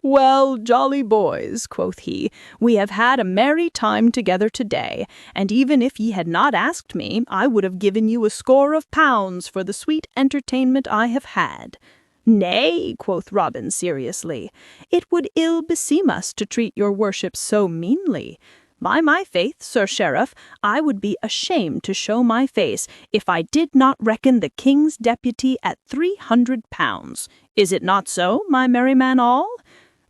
"Well, jolly boys," quoth he, "we have had a merry time together today, and even if ye had not asked me, I would have given you a score of pounds for the sweet entertainment I have had." "Nay," quoth Robin seriously, "it would ill beseem us to treat your worship so meanly. By my faith, Sir Sheriff, I would be ashamed to show my face if I did not reckon the king's deputy at 300 pounds. Is it not so, my merry man all?"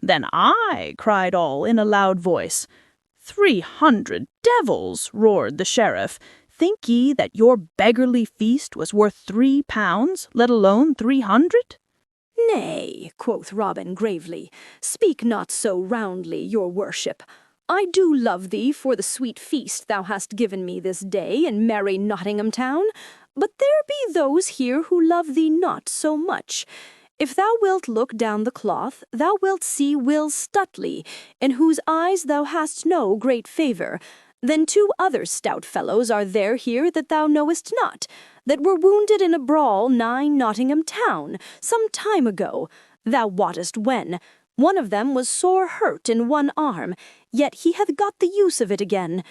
"Then I," cried all in a loud voice. 300 devils," roared the sheriff. "Think ye that your beggarly feast was worth 3 pounds, let alone 300? "Nay," quoth Robin gravely, "speak not so roundly, your worship. I do love thee for the sweet feast thou hast given me this day in merry Nottingham town, but there be those here who love thee not so much. If thou wilt look down the cloth, thou wilt see Will Stuteley, in whose eyes thou hast no great favour. Then 2 other stout fellows are there here that thou knowest not, that were wounded in a brawl nigh Nottingham town, some time ago, thou wottest when. One of them was sore hurt in one arm, yet he hath got the use of it again.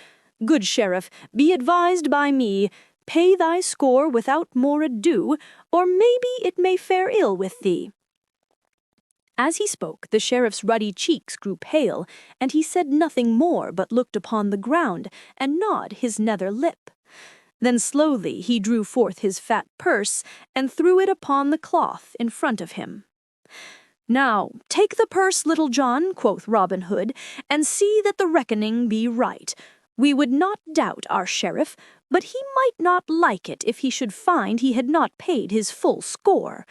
Good sheriff, be advised by me, pay thy score without more ado, or maybe it may fare ill with thee." As he spoke, the sheriff's ruddy cheeks grew pale, and he said nothing more but looked upon the ground and gnawed his nether lip. Then slowly he drew forth his fat purse and threw it upon the cloth in front of him. "Now, take the purse, Little John," quoth Robin Hood, "and see that the reckoning be right. We would not doubt our sheriff, but he might not like it if he should find he had not paid his full score."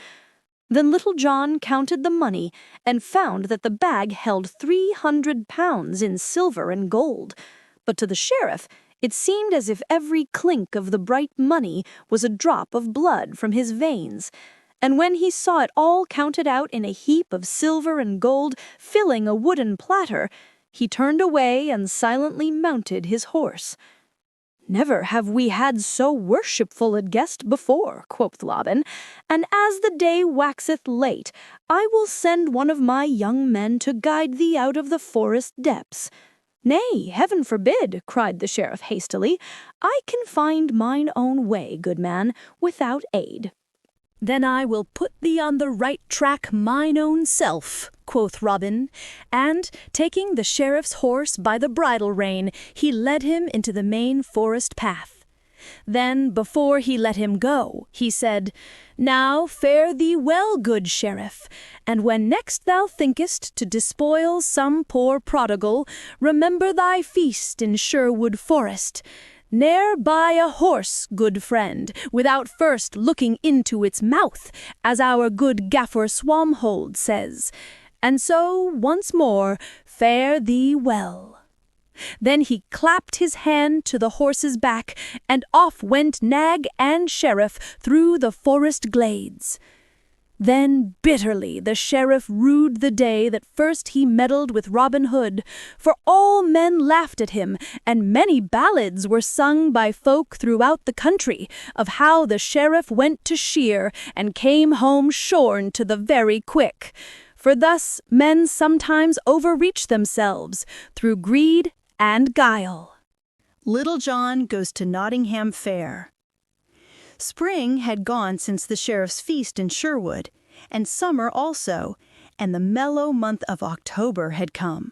Then Little John counted the money and found that the bag held 300 pounds in silver and gold. But to the sheriff it seemed as if every clink of the bright money was a drop of blood from his veins. And when he saw it all counted out in a heap of silver and gold filling a wooden platter, he turned away and silently mounted his horse. "Never have we had so worshipful a guest before," quoth Robin, "and as the day waxeth late, I will send one of my young men to guide thee out of the forest depths. "Nay, heaven forbid," cried the sheriff hastily. "I can find mine own way, good man, without aid." "Then I will put thee on the right track mine own self," quoth Robin, and, taking the sheriff's horse by the bridle rein, he led him into the main forest path. Then, before he let him go, he said, "Now fare thee well, good sheriff, and when next thou thinkest to despoil some poor prodigal, remember thy feast in Sherwood Forest. Ne'er buy a horse, good friend, without first looking into its mouth, as our good gaffer Swamhold says. And so, once more, fare thee well." Then he clapped his hand to the horse's back, and off went nag and sheriff through the forest glades. Then bitterly the sheriff rued the day that first he meddled with Robin Hood, for all men laughed at him, and many ballads were sung by folk throughout the country of how the sheriff went to shear and came home shorn to the very quick. For thus men sometimes overreach themselves through greed and guile. Little John goes to Nottingham Fair. Spring had gone since the sheriff's feast in Sherwood, and summer also, and the mellow month of October had come.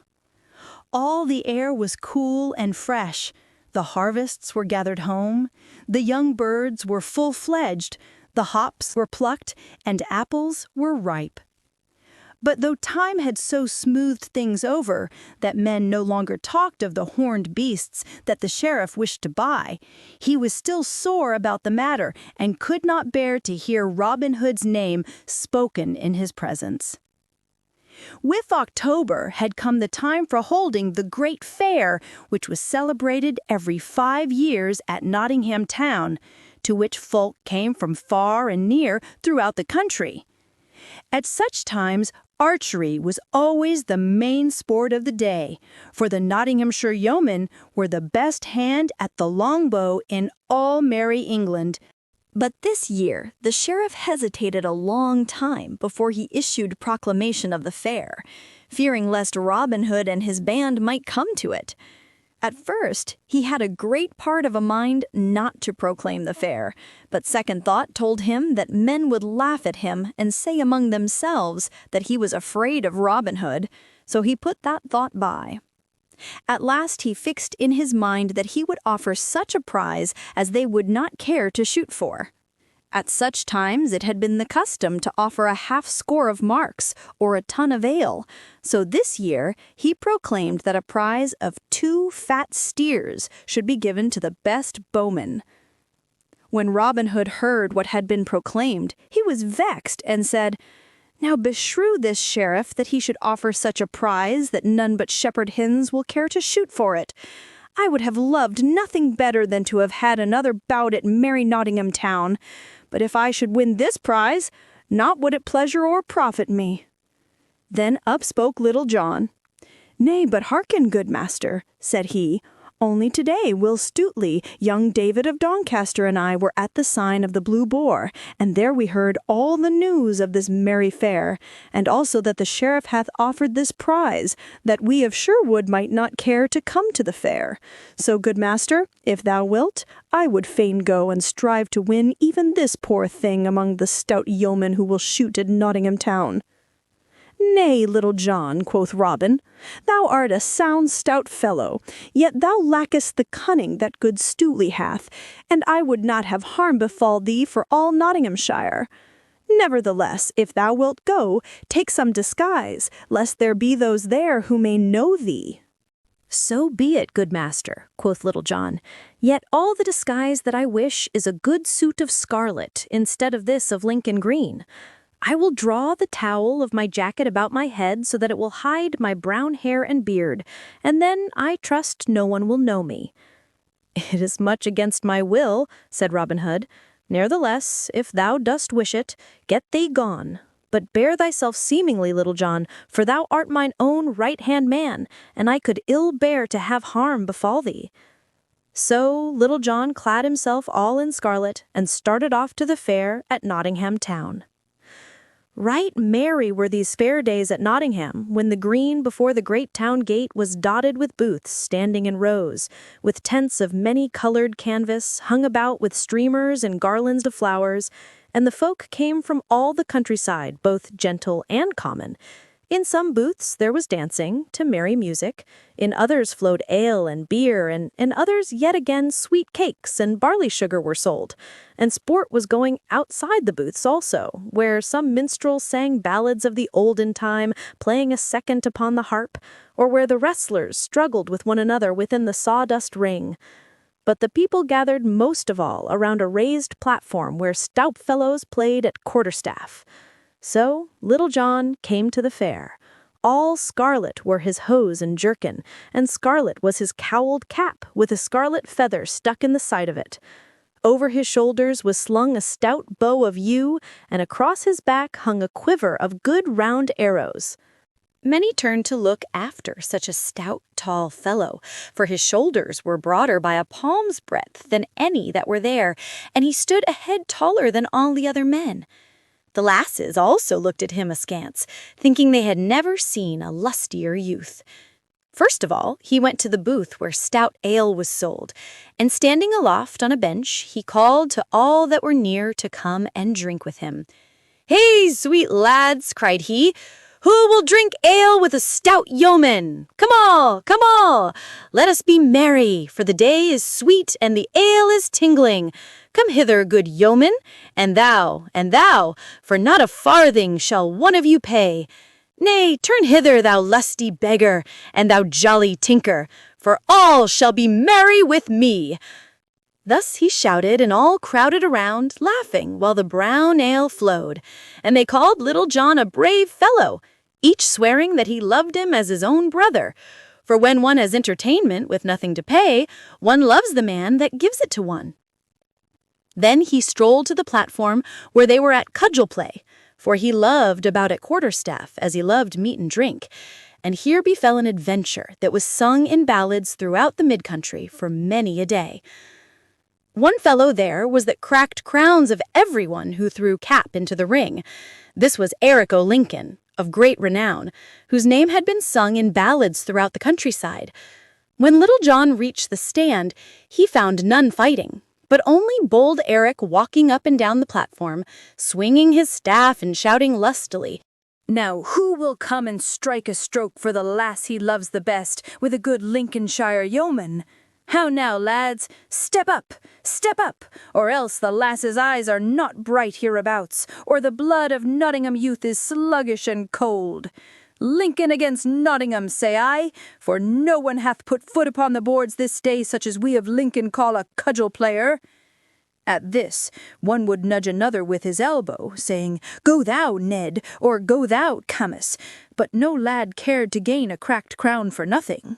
All the air was cool and fresh, the harvests were gathered home, the young birds were full-fledged, the hops were plucked, and apples were ripe. But though time had so smoothed things over that men no longer talked of the horned beasts that the sheriff wished to buy, he was still sore about the matter and could not bear to hear Robin Hood's name spoken in his presence. With October had come the time for holding the great fair, which was celebrated every 5 years at Nottingham town, to which folk came from far and near throughout the country. At such times, archery was always the main sport of the day, for the Nottinghamshire yeomen were the best hand at the longbow in all merry England. But this year, the sheriff hesitated a long time before he issued proclamation of the fair, fearing lest Robin Hood and his band might come to it. At first, he had a great part of a mind not to proclaim the fair, but second thought told him that men would laugh at him and say among themselves that he was afraid of Robin Hood, so he put that thought by. At last he fixed in his mind that he would offer such a prize as they would not care to shoot for. At such times it had been the custom to offer a half-score of marks or a ton of ale, so this year he proclaimed that a prize of 2 fat steers should be given to the best bowman. When Robin Hood heard what had been proclaimed, he was vexed and said, "Now beshrew this sheriff that he should offer such a prize that none but shepherd hens will care to shoot for it. I would have loved nothing better than to have had another bout at merry Nottingham town. But if I should win this prize, not would it pleasure or profit me." Then up spoke Little John. "Nay, but hearken, good master," said he. "Only today Will Stutely, young David of Doncaster, and I were at the sign of the Blue Boar, and there we heard all the news of this merry fair, and also that the sheriff hath offered this prize, that we of Sherwood might not care to come to the fair. So, good master, if thou wilt, I would fain go and strive to win even this poor thing among the stout yeomen who will shoot at Nottingham town." "Nay, Little John," quoth Robin, "thou art a sound stout fellow, yet thou lackest the cunning that good Stutely hath, and I would not have harm befall thee for all Nottinghamshire. Nevertheless, if thou wilt go, take some disguise, lest there be those there who may know thee." "So be it, good master," quoth Little John. "Yet all the disguise that I wish is a good suit of scarlet, instead of this of Lincoln green. I will draw the towel of my jacket about my head so that it will hide my brown hair and beard, and then I trust no one will know me." "It is much against my will," said Robin Hood. "Nevertheless, if thou dost wish it, get thee gone. But bear thyself seemingly, Little John, for thou art mine own right-hand man, and I could ill bear to have harm befall thee." So Little John clad himself all in scarlet and started off to the fair at Nottingham town. Right merry were these fair days at Nottingham, when the green before the great town gate was dotted with booths standing in rows, with tents of many-colored canvas hung about with streamers and garlands of flowers, and the folk came from all the countryside, both gentle and common. In some booths there was dancing, to merry music, in others flowed ale and beer, and in others yet again sweet cakes and barley sugar were sold, and sport was going outside the booths also, where some minstrel sang ballads of the olden time, playing a second upon the harp, or where the wrestlers struggled with one another within the sawdust ring. But the people gathered most of all around a raised platform where stout fellows played at quarterstaff. So Little John came to the fair. All scarlet were his hose and jerkin, and scarlet was his cowled cap with a scarlet feather stuck in the side of it. Over his shoulders was slung a stout bow of yew, and across his back hung a quiver of good round arrows. Many turned to look after such a stout, tall fellow, for his shoulders were broader by a palm's breadth than any that were there, and he stood a head taller than all the other men. The lasses also looked at him askance, thinking they had never seen a lustier youth. First of all, he went to the booth where stout ale was sold, and standing aloft on a bench, he called to all that were near to come and drink with him. "Hey, sweet lads," cried he, "who will drink ale with a stout yeoman? Come all, let us be merry, for the day is sweet and the ale is tingling. Come hither, good yeoman, and thou, for not a farthing shall one of you pay. Nay, turn hither, thou lusty beggar, and thou jolly tinker, for all shall be merry with me." Thus he shouted, and all crowded around, laughing, while the brown ale flowed, and they called Little John a brave fellow, each swearing that he loved him as his own brother. For when one has entertainment with nothing to pay, one loves the man that gives it to one. Then he strolled to the platform where they were at cudgel play, for he loved about at quarterstaff as he loved meat and drink, and here befell an adventure that was sung in ballads throughout the mid-country for many a day. One fellow there was that cracked crowns of everyone who threw cap into the ring. This was Eric O'Lincoln, of great renown, whose name had been sung in ballads throughout the countryside. When Little John reached the stand, he found none fighting, but only bold Eric walking up and down the platform, swinging his staff and shouting lustily, "Now who will come and strike a stroke for the lass he loves the best with a good Lincolnshire yeoman? How now, lads, step up, or else the lass's eyes are not bright hereabouts, or the blood of Nottingham youth is sluggish and cold. Lincoln against Nottingham, say I, for no one hath put foot upon the boards this day such as we of Lincoln call a cudgel player." At this, one would nudge another with his elbow, saying, "Go thou, Ned," or "Go thou, Camus," but no lad cared to gain a cracked crown for nothing.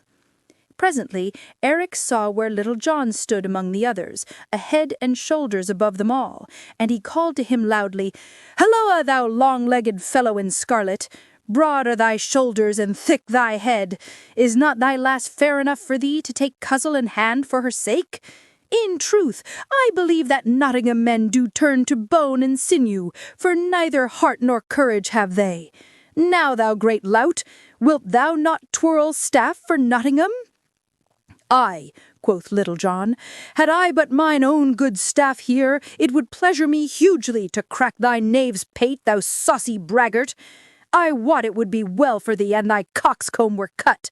Presently, Eric saw where Little John stood among the others, a head and shoulders above them all, and he called to him loudly, "Halloa, thou long-legged fellow in scarlet! Broad are thy shoulders and thick thy head. Is not thy lass fair enough for thee to take cudgel in hand for her sake? In truth, I believe that Nottingham men do turn to bone and sinew, for neither heart nor courage have they. Now, thou great lout, wilt thou not twirl staff for Nottingham?" "Aye," quoth Little John, "had I but mine own good staff here, it would pleasure me hugely to crack thy knave's pate, thou saucy braggart. I wot it would be well for thee an thy coxcomb were cut."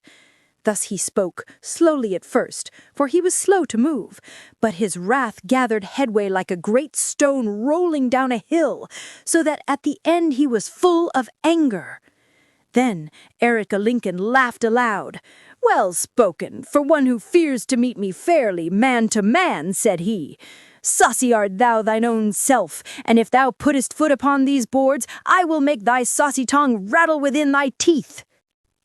Thus he spoke, slowly at first, for he was slow to move, but his wrath gathered headway like a great stone rolling down a hill, so that at the end he was full of anger. Then Eric O'Lincoln laughed aloud. "Well spoken, for one who fears to meet me fairly, man to man," said he. "Saucy art thou thine own self, and if thou puttest foot upon these boards, I will make thy saucy tongue rattle within thy teeth."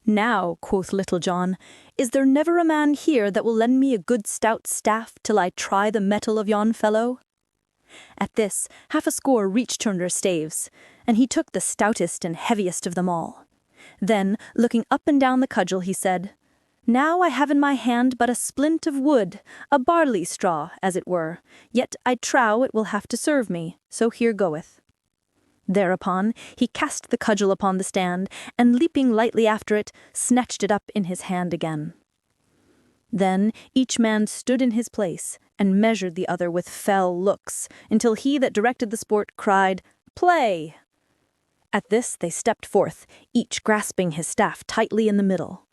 "Now," quoth Little John, "is there never a man here that will lend me a good stout staff till I try the mettle of yon fellow?" At this, half a score reached under staves, and he took the stoutest and heaviest of them all. Then, looking up and down the cudgel, he said, "Now I have in my hand but a splint of wood, a barley straw, as it were, yet I trow it will have to serve me, so here goeth." Thereupon he cast the cudgel upon the stand, and leaping lightly after it, snatched it up in his hand again. Then each man stood in his place, and measured the other with fell looks, until he that directed the sport cried, "Play!" At this they stepped forth, each grasping his staff tightly in the middle.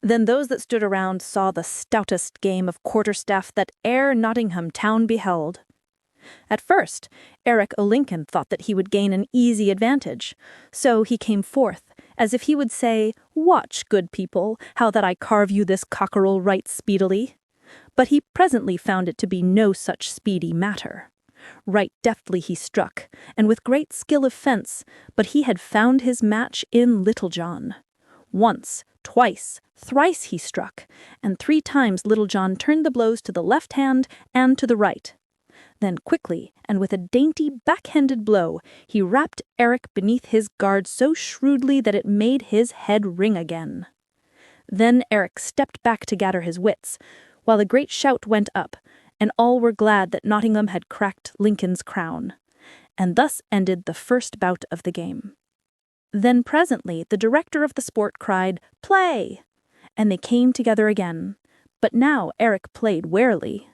Then those that stood around saw the stoutest game of quarterstaff that e'er Nottingham town beheld. At first, Eric o' Lincoln thought that he would gain an easy advantage, so he came forth, as if he would say, "Watch, good people, how that I carve you this cockerel right speedily." But he presently found it to be no such speedy matter. Right deftly he struck, and with great skill of fence, but he had found his match in Little John. Once, twice, thrice he struck, and 3 times Little John turned the blows to the left hand and to the right. Then quickly, and with a dainty back-handed blow, he rapped Eric beneath his guard so shrewdly that it made his head ring again. Then Eric stepped back to gather his wits, while a great shout went up, and all were glad that Nottingham had cracked Lincoln's crown. And thus ended the first bout of the game. Then presently the director of the sport cried, "Play!" and they came together again. But now Eric played warily,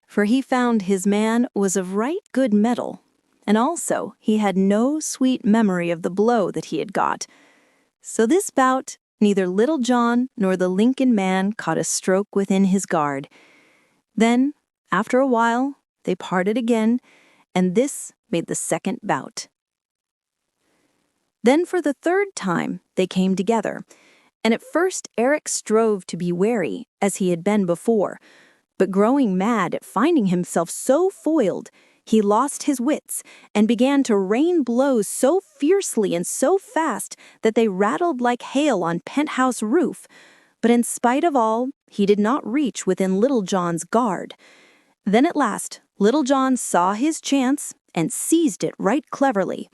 for he found his man was of right good mettle, and also he had no sweet memory of the blow that he had got. So this bout, neither Little John nor the Lincoln man caught a stroke within his guard. Then, after a while, they parted again, and this made the second bout. Then for the 3rd time they came together, and at first Eric strove to be wary, as he had been before, but growing mad at finding himself so foiled, he lost his wits and began to rain blows so fiercely and so fast that they rattled like hail on penthouse roof. But in spite of all, he did not reach within Little John's guard. Then at last, Little John saw his chance and seized it right cleverly.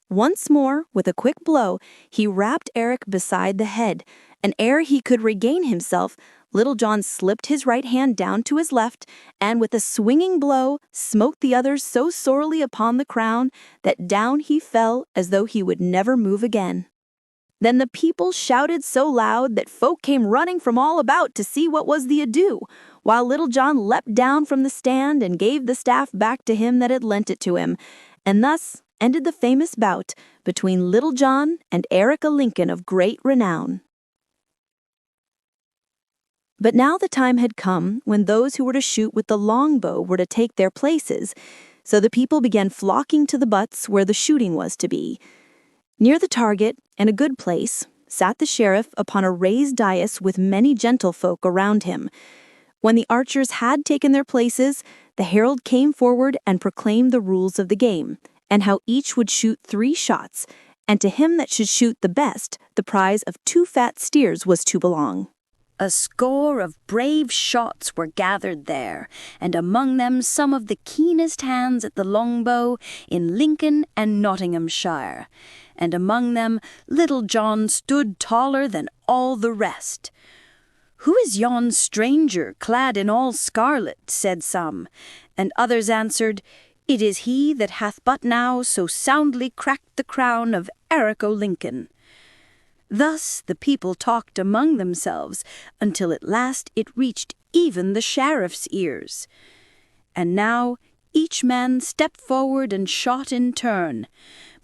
Once more, with a quick blow, he rapped Eric beside the head, and ere he could regain himself, Little John slipped his right hand down to his left, and with a swinging blow, smote the other so sorely upon the crown that down he fell as though he would never move again. Then the people shouted so loud that folk came running from all about to see what was the ado, while Little John leapt down from the stand and gave the staff back to him that had lent it to him, and thus ended the famous bout between Little John and Eric o' Lincoln of great renown. But now the time had come when those who were to shoot with the longbow were to take their places, so the people began flocking to the butts where the shooting was to be. Near the target, in a good place, sat the sheriff upon a raised dais with many gentlefolk around him. When the archers had taken their places, the herald came forward and proclaimed the rules of the game, and how each would shoot 3 shots, and to him that should shoot the best, the prize of 2 fat steers was to belong. A score of brave shots were gathered there, and among them some of the keenest hands at the longbow in Lincoln and Nottinghamshire, and among them Little John stood taller than all the rest. "Who is yon stranger, clad in all scarlet?" said some, and others answered, "It is he that hath but now so soundly cracked the crown of Eric o' Lincoln." Thus the people talked among themselves, until at last it reached even the sheriff's ears. And now each man stepped forward and shot in turn.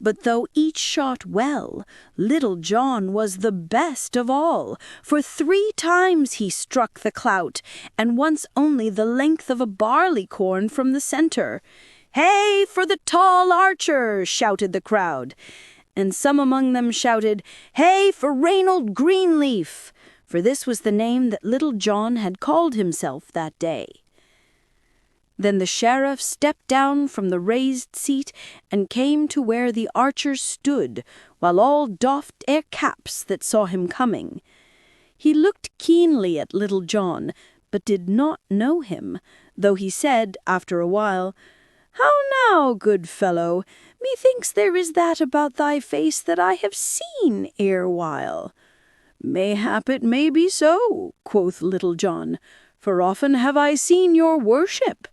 But though each shot well, Little John was the best of all, for 3 times he struck the clout, and once only the length of a barley-corn from the centre. "Hey for the tall archer!" shouted the crowd. And some among them shouted, "Hey for Reynold Greenleaf!" for this was the name that Little John had called himself that day. Then the sheriff stepped down from the raised seat and came to where the archers stood, while all doffed their caps that saw him coming. He looked keenly at Little John, but did not know him, though he said, after a while, "How now, good fellow? Methinks there is that about thy face that I have seen erewhile." "Mayhap it may be so," quoth Little John, "for often have I seen your worship."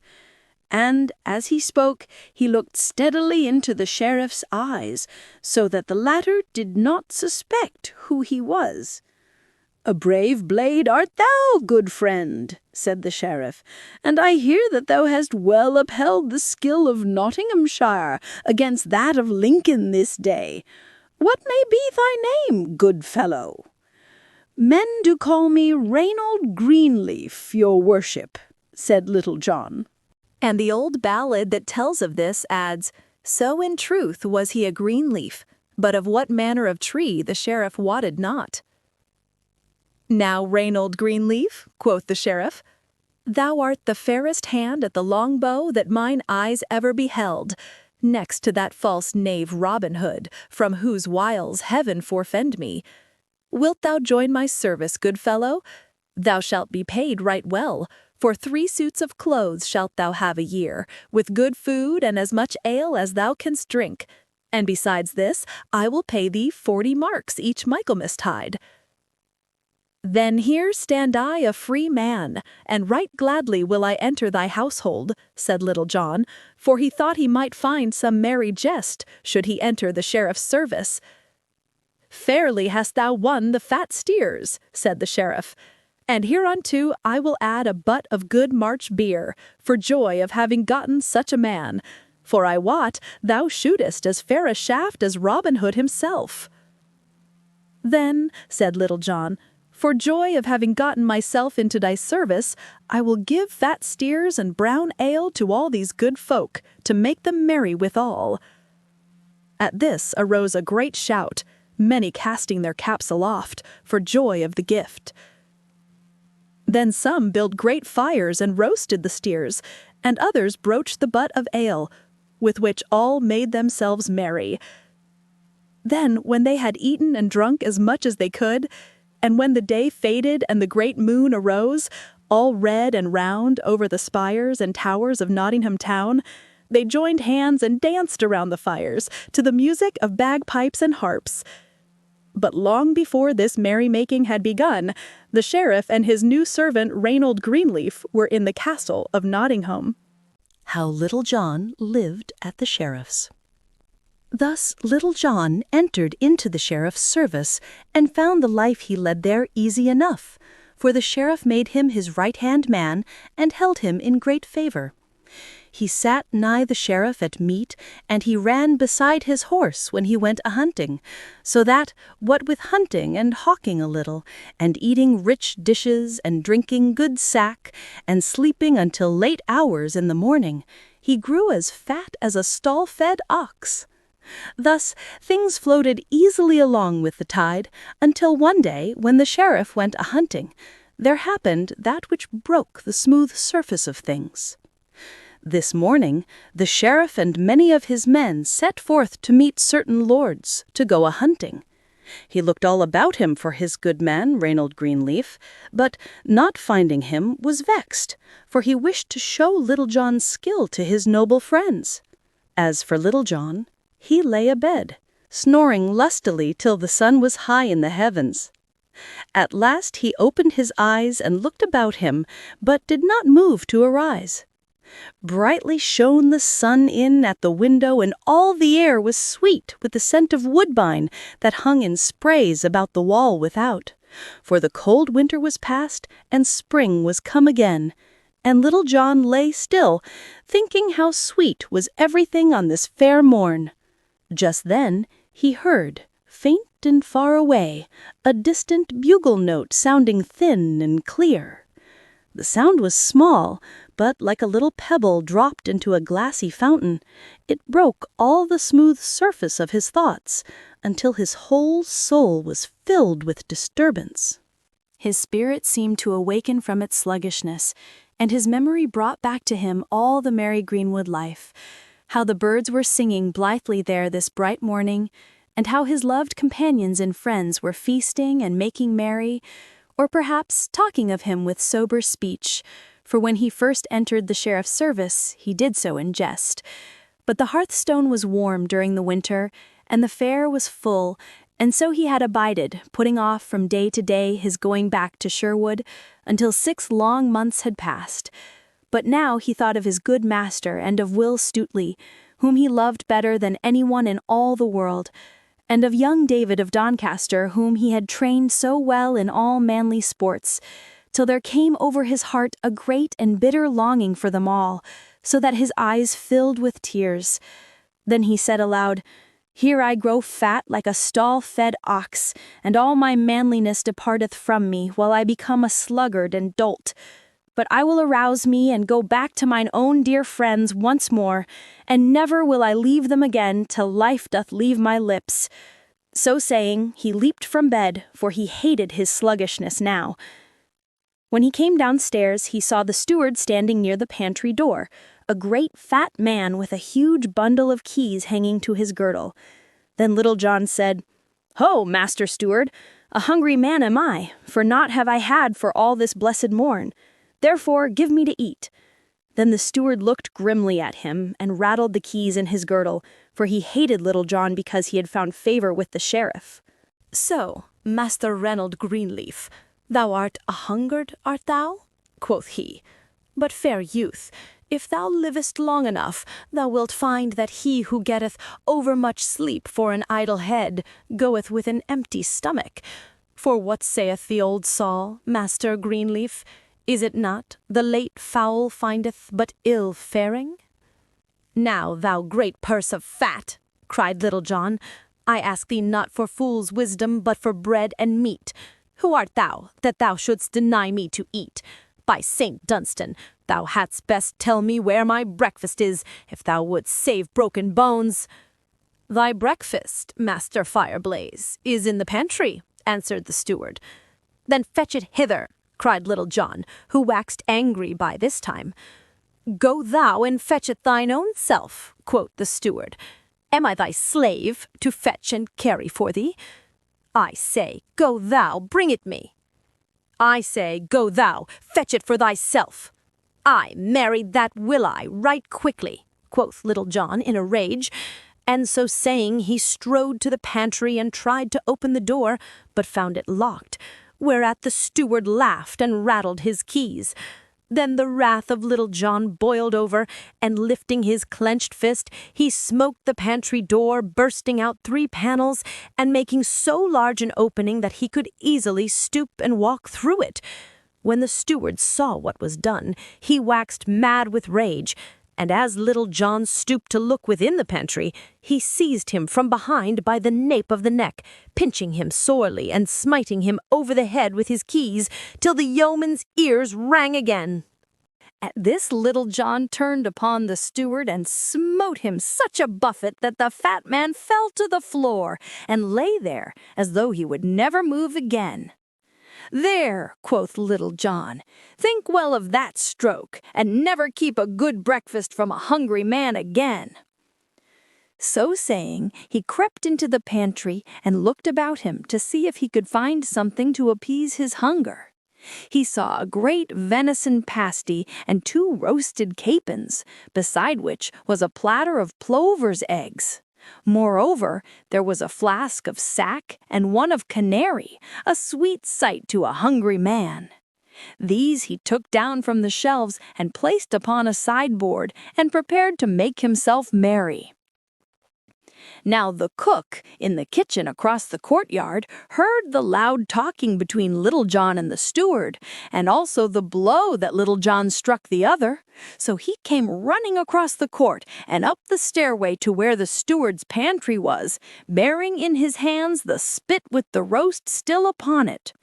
and, as he spoke, he looked steadily into the sheriff's eyes, so that the latter did not suspect who he was. "A brave blade art thou, good friend," said the sheriff, "and I hear that thou hast well upheld the skill of Nottinghamshire against that of Lincoln this day. What may be thy name, good fellow?" "Men do call me Reynold Greenleaf, your worship," said Little John. And the old ballad that tells of this adds, "So in truth was he a green leaf, but of what manner of tree the sheriff wotted not." "Now, Reynold Greenleaf," quoth the sheriff, "thou art the fairest hand at the long bow that mine eyes ever beheld, next to that false knave Robin Hood, from whose wiles heaven forfend me. Wilt thou join my service, good fellow? Thou shalt be paid right well, for 3 suits of clothes shalt thou have a year, with good food and as much ale as thou canst drink. And besides this, I will pay thee 40 marks each Michaelmastide." "Then here stand I a free man, and right gladly will I enter thy household," said Little John, for he thought he might find some merry jest should he enter the sheriff's service. "Fairly hast thou won the fat steers," said the sheriff, "and hereunto I will add a butt of good March beer, for joy of having gotten such a man, for I wot thou shootest as fair a shaft as Robin Hood himself." "Then," said Little John, "for joy of having gotten myself into thy service, I will give fat steers and brown ale to all these good folk, to make them merry withal." At this arose a great shout, many casting their caps aloft, for joy of the gift. Then some built great fires and roasted the steers, and others broached the butt of ale, with which all made themselves merry. Then, when they had eaten and drunk as much as they could, and when the day faded and the great moon arose, all red and round over the spires and towers of Nottingham town, they joined hands and danced around the fires to the music of bagpipes and harps. But long before this merrymaking had begun, the sheriff and his new servant Reynold Greenleaf were in the castle of Nottingham. How Little John lived at the sheriff's. Thus Little John entered into the sheriff's service, and found the life he led there easy enough, for the sheriff made him his right-hand man, and held him in great favor. He sat nigh the sheriff at meat, and he ran beside his horse when he went a-hunting, so that, what with hunting and hawking a little, and eating rich dishes, and drinking good sack, and sleeping until late hours in the morning, he grew as fat as a stall-fed ox. Thus things floated easily along with the tide, until one day, when the sheriff went a-hunting, there happened that which broke the smooth surface of things. This morning the sheriff and many of his men set forth to meet certain lords, to go a-hunting. He looked all about him for his good man Reynold Greenleaf, but, not finding him, was vexed, for he wished to show Little John's skill to his noble friends. As for Little John, he lay abed, snoring lustily till the sun was high in the heavens. At last he opened his eyes and looked about him, but did not move to arise. Brightly shone the sun in at the window, and all the air was sweet with the scent of woodbine that hung in sprays about the wall without. For the cold winter was past, and spring was come again, and Little John lay still, thinking how sweet was everything on this fair morn. Just then he heard, faint and far away, a distant bugle note sounding thin and clear. The sound was small, but like a little pebble dropped into a glassy fountain, it broke all the smooth surface of his thoughts, until his whole soul was filled with disturbance. His spirit seemed to awaken from its sluggishness, and his memory brought back to him all the merry greenwood life, how the birds were singing blithely there this bright morning, and how his loved companions and friends were feasting and making merry, or perhaps talking of him with sober speech, for when he first entered the sheriff's service he did so in jest. But the hearthstone was warm during the winter, and the fare was full, and so he had abided, putting off from day to day his going back to Sherwood, until 6 long months had passed. But now he thought of his good master and of Will Stutely, whom he loved better than anyone in all the world, and of young David of Doncaster, whom he had trained so well in all manly sports, till there came over his heart a great and bitter longing for them all, so that his eyes filled with tears. Then he said aloud, "Here I grow fat like a stall-fed ox, and all my manliness departeth from me, while I become a sluggard and dolt. But I will arouse me and go back to mine own dear friends once more, and never will I leave them again till life doth leave my lips." So saying, he leaped from bed, for he hated his sluggishness now. When he came downstairs, he saw the steward standing near the pantry door, a great fat man with a huge bundle of keys hanging to his girdle. Then Little John said, "Ho, master steward, a hungry man am I, for naught have I had for all this blessed morn. Therefore give me to eat." Then the steward looked grimly at him and rattled the keys in his girdle, for he hated Little John because he had found favor with the sheriff. "So, Master Reynold Greenleaf, thou art a-hungered, art thou?" quoth he. "But, fair youth, if thou livest long enough, thou wilt find that he who getteth overmuch sleep for an idle head goeth with an empty stomach. For what saith the old saw, Master Greenleaf? Is it not, the late fowl findeth but ill faring?" "Now, thou great purse of fat," cried Little John, "I ask thee not for fool's wisdom, but for bread and meat. Who art thou, that thou shouldst deny me to eat? By St. Dunstan, thou hadst best tell me where my breakfast is, if thou wouldst save broken bones." "Thy breakfast, Master Fireblaze, is in the pantry," answered the steward. "Then fetch it hither," cried Little John, who waxed angry by this time. "Go thou and fetch it thine own self," quoth the steward. "Am I thy slave, to fetch and carry for thee? I say, go thou, bring it me." "I say, go thou, fetch it for thyself." "Ay, marry, that will I, right quickly," quoth Little John in a rage, and so saying he strode to the pantry and tried to open the door, but found it locked, whereat the steward laughed and rattled his keys. Then the wrath of Little John boiled over, and lifting his clenched fist, he smote the pantry door, bursting out 3 panels, and making so large an opening that he could easily stoop and walk through it. When the steward saw what was done, he waxed mad with rage, and as Little John stooped to look within the pantry, he seized him from behind by the nape of the neck, pinching him sorely and smiting him over the head with his keys, till the yeoman's ears rang again. At this Little John turned upon the steward and smote him such a buffet that the fat man fell to the floor and lay there as though he would never move again. "There," quoth Little John, "think well of that stroke, and never keep a good breakfast from a hungry man again." So saying, he crept into the pantry and looked about him to see if he could find something to appease his hunger. He saw a great venison pasty and 2 roasted capons, beside which was a platter of plover's eggs. Moreover, there was a flask of sack and one of canary, a sweet sight to a hungry man. These he took down from the shelves and placed upon a sideboard and prepared to make himself merry. Now the cook, in the kitchen across the courtyard, heard the loud talking between Little John and the steward, and also the blow that Little John struck the other. So he came running across the court and up the stairway to where the steward's pantry was, bearing in his hands the spit with the roast still upon it.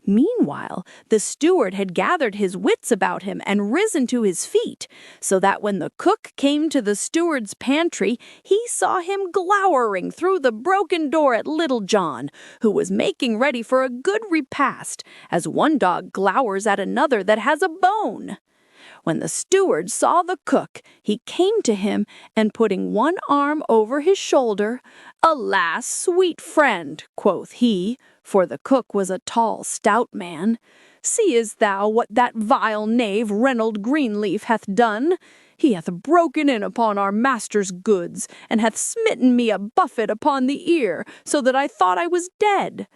Meanwhile, the steward had gathered his wits about him and risen to his feet, so that when the cook came to the steward's pantry, he saw him glowering through the broken door at Little John, who was making ready for a good repast, as one dog glowers at another that has a bone. When the steward saw the cook, he came to him, and putting one arm over his shoulder, "Alas, sweet friend," quoth he, for the cook was a tall, stout man, "seest thou what that vile knave Reynold Greenleaf hath done? He hath broken in upon our master's goods, and hath smitten me a buffet upon the ear, so that I thought I was dead.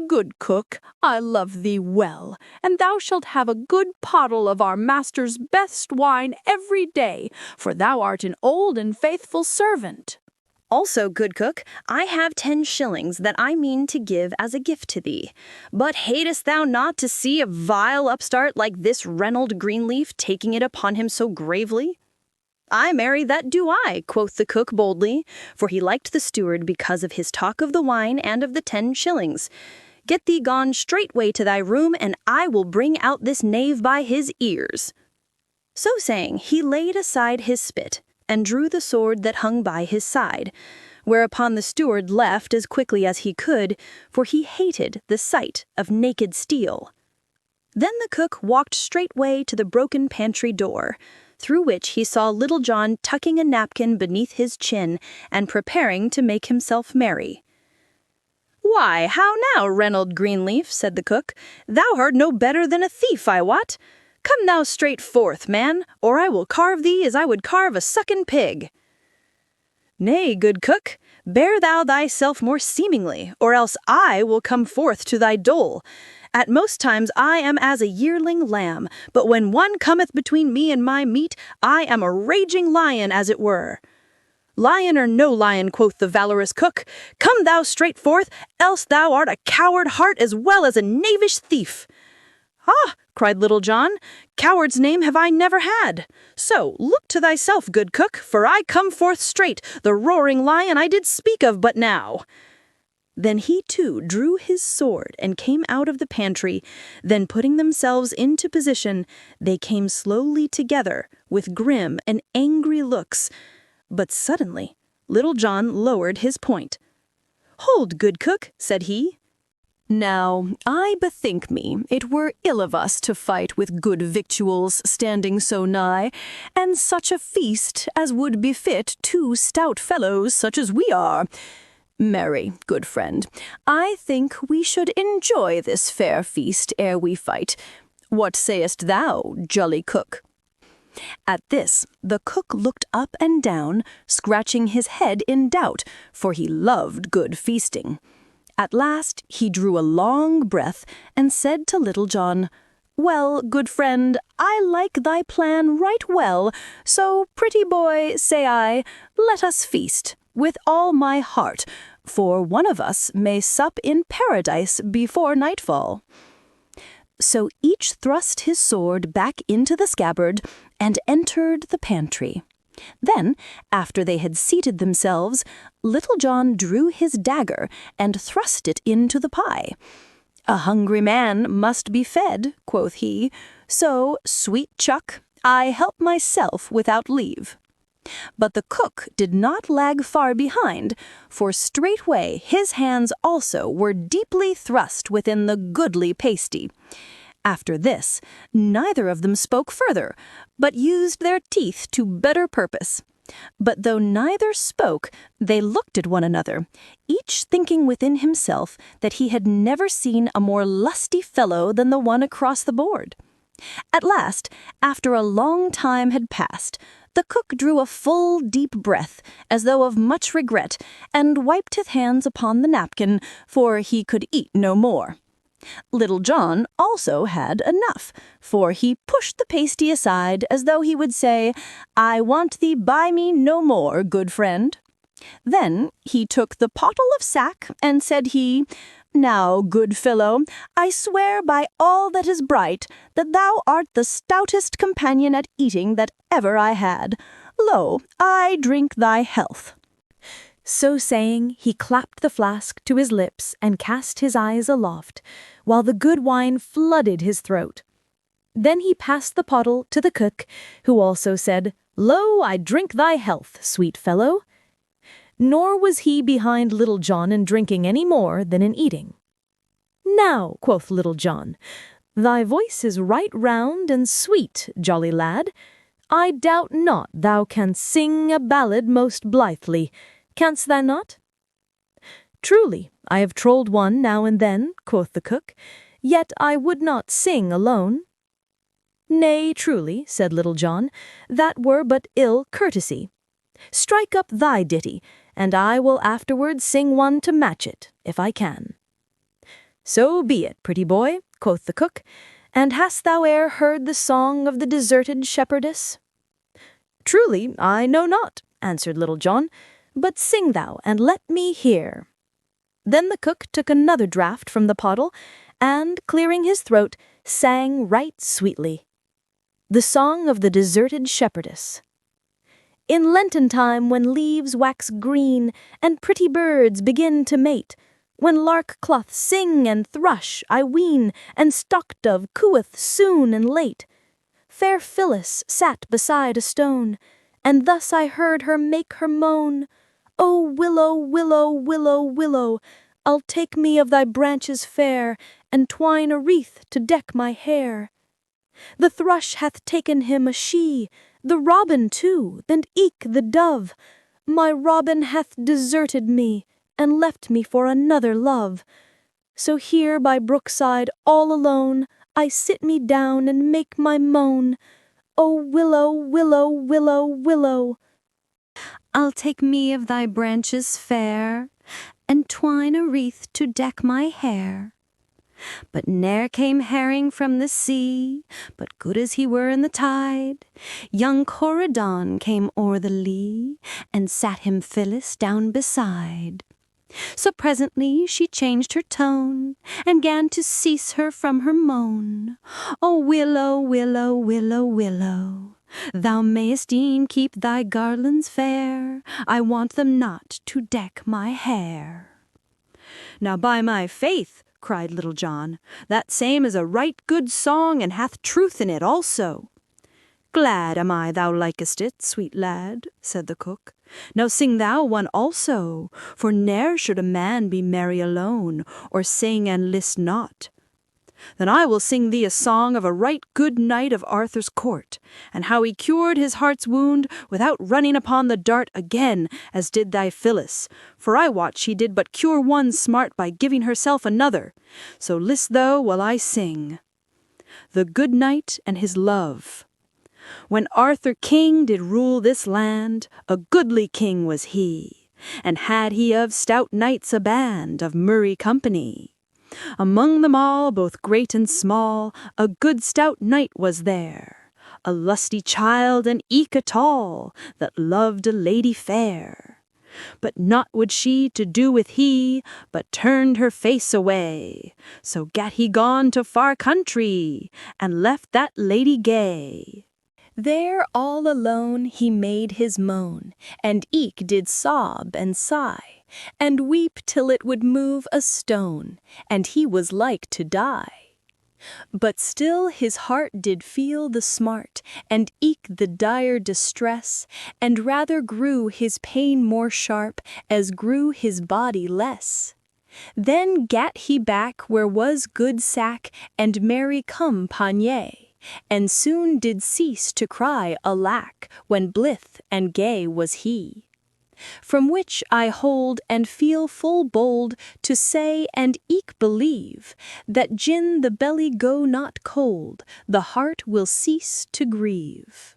Good cook, I love thee well, and thou shalt have a good pottle of our master's best wine every day, for thou art an old and faithful servant. Also, good cook, I have 10 shillings that I mean to give as a gift to thee. But hatest thou not to see a vile upstart like this Reynold Greenleaf taking it upon him so gravely? Ay, marry, that do I, quoth the cook boldly, for he liked the steward because of his talk of the wine and of the 10 shillings. Get thee gone straightway to thy room, and I will bring out this knave by his ears. So saying, he laid aside his spit, and drew the sword that hung by his side, whereupon the steward left as quickly as he could, for he hated the sight of naked steel. Then the cook walked straightway to the broken pantry door, through which he saw Little John tucking a napkin beneath his chin and preparing to make himself merry. "Why, how now, Reynold Greenleaf," said the cook, "thou art no better than a thief, I wot. Come thou straight forth, man, or I will carve thee as I would carve a sucking pig." "Nay, good cook, bear thou thyself more seemingly, or else I will come forth to thy dole. At most times I am as a yearling lamb, but when one cometh between me and my meat, I am a raging lion, as it were." "Lion or no lion," quoth the valorous cook, "come thou straight forth, else thou art a coward heart as well as a knavish thief." "Ah," cried Little John, "coward's name have I never had. So look to thyself, good cook, for I come forth straight, the roaring lion I did speak of but now." Then he too drew his sword and came out of the pantry. Then putting themselves into position, they came slowly together with grim and angry looks. But suddenly Little John lowered his point. "Hold, good cook," said he. "Now, I bethink me, it were ill of us to fight with good victuals standing so nigh, and such a feast as would befit 2 stout fellows such as we are. Marry, good friend, I think we should enjoy this fair feast ere we fight. What sayest thou, jolly cook?" At this, the cook looked up and down, scratching his head in doubt, for he loved good feasting. At last he drew a long breath and said to Little John, "Well, good friend, I like thy plan right well, so, pretty boy, say I, let us feast, with all my heart, for one of us may sup in paradise before nightfall." So each thrust his sword back into the scabbard and entered the pantry. Then, after they had seated themselves, Little John drew his dagger and thrust it into the pie. "A hungry man must be fed," quoth he, "so, sweet chuck, I help myself without leave." But the cook did not lag far behind, for straightway his hands also were deeply thrust within the goodly pasty. After this, neither of them spoke further, but used their teeth to better purpose. But though neither spoke, they looked at one another, each thinking within himself that he had never seen a more lusty fellow than the one across the board. At last, after a long time had passed, the cook drew a full, deep breath, as though of much regret, and wiped his hands upon the napkin, for he could eat no more. Little John also had enough, for he pushed the pasty aside as though he would say, "I want thee by me no more, good friend." Then he took the pottle of sack, and said he, "Now, good fellow, I swear by all that is bright that thou art the stoutest companion at eating that ever I had. Lo, I drink thy health." So saying, he clapped the flask to his lips and cast his eyes aloft, while the good wine flooded his throat. Then he passed the pottle to the cook, who also said, "Lo, I drink thy health, sweet fellow." Nor was he behind Little John in drinking any more than in eating. "Now," quoth Little John, "thy voice is right round and sweet, jolly lad. I doubt not thou canst sing a ballad most blithely. Canst thou not?" "Truly, I have trolled one now and then," quoth the cook, "yet I would not sing alone." "Nay, truly," said Little John, "that were but ill courtesy. Strike up thy ditty, and I will afterward sing one to match it, if I can." So be it, pretty boy, quoth the cook. And hast thou e'er heard the song of the deserted shepherdess? Truly, I know not, answered Little John, but sing thou, and let me hear. Then the cook took another draught from the pottle, and, clearing his throat, sang right sweetly. The Song of the Deserted Shepherdess. In Lenten time, when leaves wax green, and pretty birds begin to mate, when lark-cloth sing and thrush, I ween, and stock-dove cooeth soon and late, fair Phyllis sat beside a stone, and thus I heard her make her moan, O willow, willow, willow, willow, I'll take me of thy branches fair, and twine a wreath to deck my hair. The thrush hath taken him a she, the robin too, and eke the dove. My robin hath deserted me, and left me for another love. So here by brookside all alone, I sit me down and make my moan. O willow, willow, willow, willow, I'll take me of thy branches fair, and twine a wreath to deck my hair. But ne'er came herring from the sea, but good as he were in the tide. Young Corydon came o'er the lea, and sat him Phyllis down beside. So presently she changed her tone, and 'gan to cease her from her moan. O willow, willow, willow, willow, thou mayest e'en keep thy garlands fair, I want them not to deck my hair. Now by my faith, cried Little John, that same is a right good song, and hath truth in it also. Glad am I thou likest it, sweet lad, said the cook. Now sing thou one also, for ne'er should a man be merry alone, or sing and list not. Then I will sing thee a song of a right good knight of Arthur's court, and how he cured his heart's wound without running upon the dart again, as did thy Phyllis, for I wot she did but cure one smart by giving herself another. So list thou while I sing. The Good Knight and His Love. When Arthur king did rule this land, a goodly king was he, and had he of stout knights a band of merry company. Among them all, both great and small, a good stout knight was there, a lusty child and eke a tall, that loved a lady fair. But naught would she to do with he, but turned her face away. So gat he gone to far country, and left that lady gay. There all alone he made his moan, and eke did sob and sigh, and weep till it would move a stone, and he was like to die. But still his heart did feel the smart, and eke the dire distress, and rather grew his pain more sharp, as grew his body less. Then gat he back where was good sack, and merry compagnie, and soon did cease to cry alack, when blithe and gay was he. From which I hold and feel full bold to say and eke believe, that gin the belly go not cold, the heart will cease to grieve.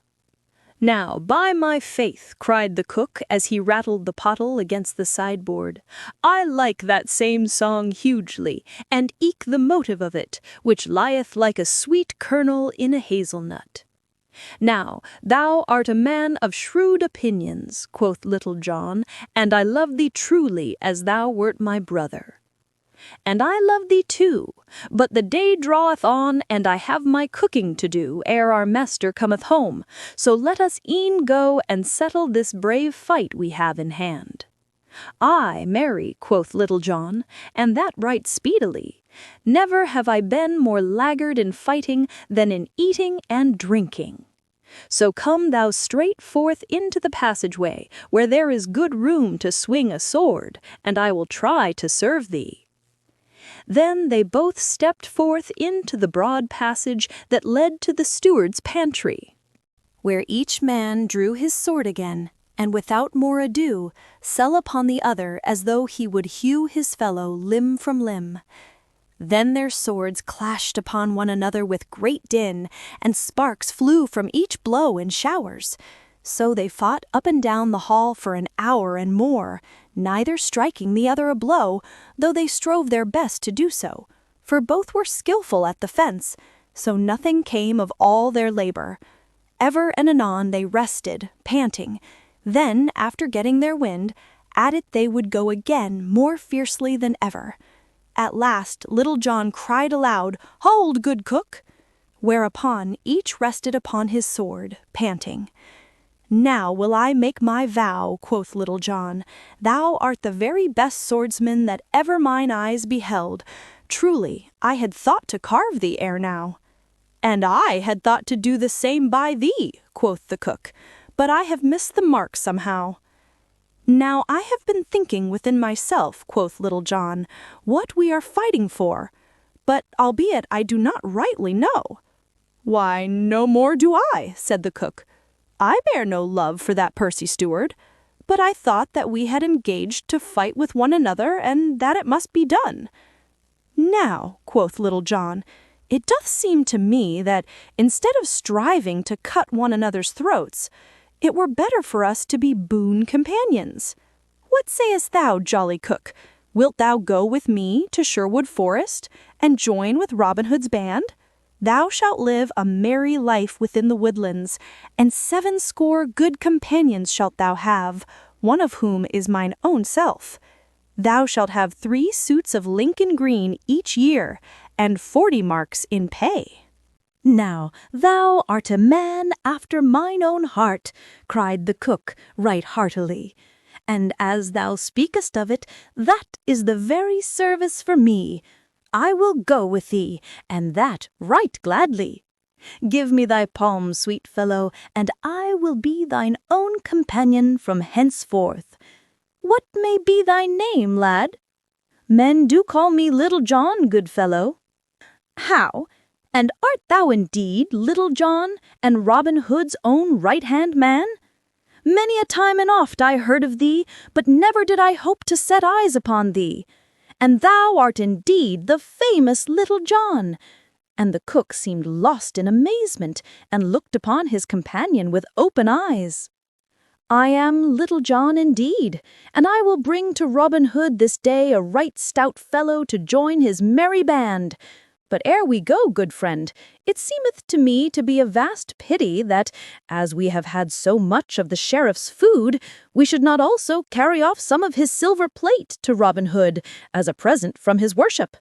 Now, by my faith, cried the cook, as he rattled the pottle against the sideboard, I like that same song hugely, and eke the motive of it, which lieth like a sweet kernel in a hazelnut. Now, thou art a man of shrewd opinions, quoth Little John, and I love thee truly as thou wert my brother. And I love thee too, but the day draweth on, and I have my cooking to do ere our master cometh home, so let us e'en go and settle this brave fight we have in hand. Ay, marry, quoth Little John, and that right speedily. Never have I been more laggard in fighting than in eating and drinking. So come thou straight forth into the passageway, where there is good room to swing a sword, and I will try to serve thee. Then they both stepped forth into the broad passage that led to the steward's pantry, where each man drew his sword again, and without more ado, fell upon the other as though he would hew his fellow limb from limb. Then their swords clashed upon one another with great din, and sparks flew from each blow in showers. So they fought up and down the hall for an hour and more, neither striking the other a blow, though they strove their best to do so, for both were skillful at the fence, so nothing came of all their labor. Ever and anon they rested, panting. Then, after getting their wind, at it they would go again more fiercely than ever. At last Little John cried aloud, "Hold, good cook!" Whereupon each rested upon his sword, panting. "Now will I make my vow," quoth Little John. "Thou art the very best swordsman that ever mine eyes beheld. Truly, I had thought to carve thee ere now." "And I had thought to do the same by thee," quoth the cook, "but I have missed the mark somehow." "Now I have been thinking within myself," quoth Little John, "what we are fighting for, but albeit I do not rightly know." "Why, no more do I," said the cook. "I bear no love for that Percy steward, but I thought that we had engaged to fight with one another, and that it must be done." "Now," quoth Little John, "it doth seem to me that, instead of striving to cut one another's throats, it were better for us to be boon companions. What sayest thou, jolly cook? Wilt thou go with me to Sherwood Forest, and join with Robin Hood's band? Thou shalt live a merry life within the woodlands, and 70 good companions shalt thou have, one of whom is mine own self. Thou shalt have 3 suits of Lincoln green each year, and 40 marks in pay." "Now, thou art a man after mine own heart," cried the cook right heartily. "And as thou speakest of it, that is the very service for me. I will go with thee, and that right gladly. Give me thy palm, sweet fellow, and I will be thine own companion from henceforth. What may be thy name, lad?" "Men do call me Little John, good fellow." "How? And art thou indeed Little John, and Robin Hood's own right-hand man? Many a time and oft I heard of thee, but never did I hope to set eyes upon thee. And thou art indeed the famous Little John." And the cook seemed lost in amazement, and looked upon his companion with open eyes. "I am Little John indeed, and I will bring to Robin Hood this day a right stout fellow to join his merry band. But ere we go, good friend, it seemeth to me to be a vast pity that, as we have had so much of the sheriff's food, we should not also carry off some of his silver plate to Robin Hood as a present from his worship."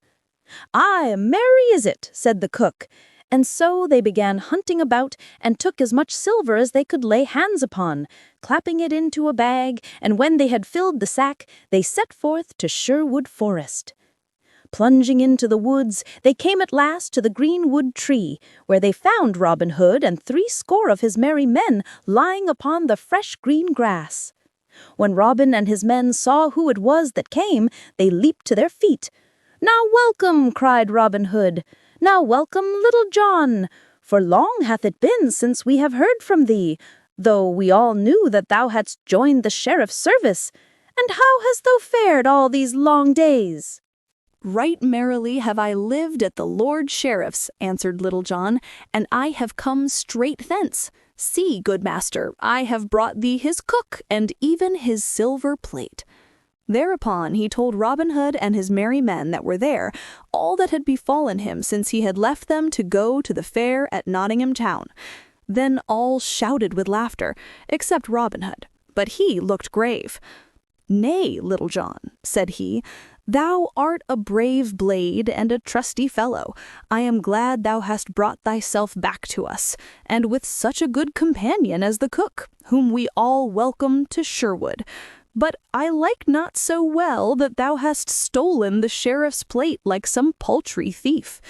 "Aye, merry is it," said the cook. And so they began hunting about, and took as much silver as they could lay hands upon, clapping it into a bag, and when they had filled the sack, they set forth to Sherwood Forest. Plunging into the woods, they came at last to the greenwood tree, where they found Robin Hood and 70 of his merry men lying upon the fresh green grass. When Robin and his men saw who it was that came, they leaped to their feet. "Now welcome," cried Robin Hood. "Now welcome, Little John, for long hath it been since we have heard from thee, though we all knew that thou hadst joined the sheriff's service. And how hast thou fared all these long days?" "Right merrily have I lived at the Lord Sheriff's," answered Little John, "and I have come straight thence. See, good master, I have brought thee his cook, and even his silver plate." Thereupon he told Robin Hood and his merry men that were there all that had befallen him since he had left them to go to the fair at Nottingham town. Then all shouted with laughter, except Robin Hood, but he looked grave. "Nay, Little John," said he, "thou art a brave blade and a trusty fellow. I am glad thou hast brought thyself back to us, and with such a good companion as the cook, whom we all welcome to Sherwood. But I like not so well that thou hast stolen the sheriff's plate like some paltry thief.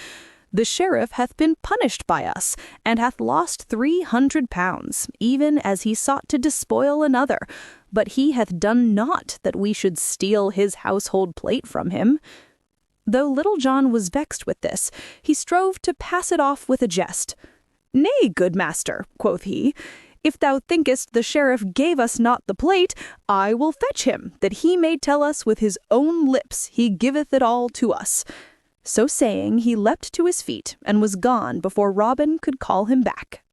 The sheriff hath been punished by us, and hath lost 300 pounds, even as he sought to despoil another, but he hath done naught that we should steal his household plate from him." Though Little John was vexed with this, he strove to pass it off with a jest. "Nay, good master," quoth he, "if thou thinkest the sheriff gave us not the plate, I will fetch him, that he may tell us with his own lips he giveth it all to us." So saying, he leapt to his feet, and was gone before Robin could call him back.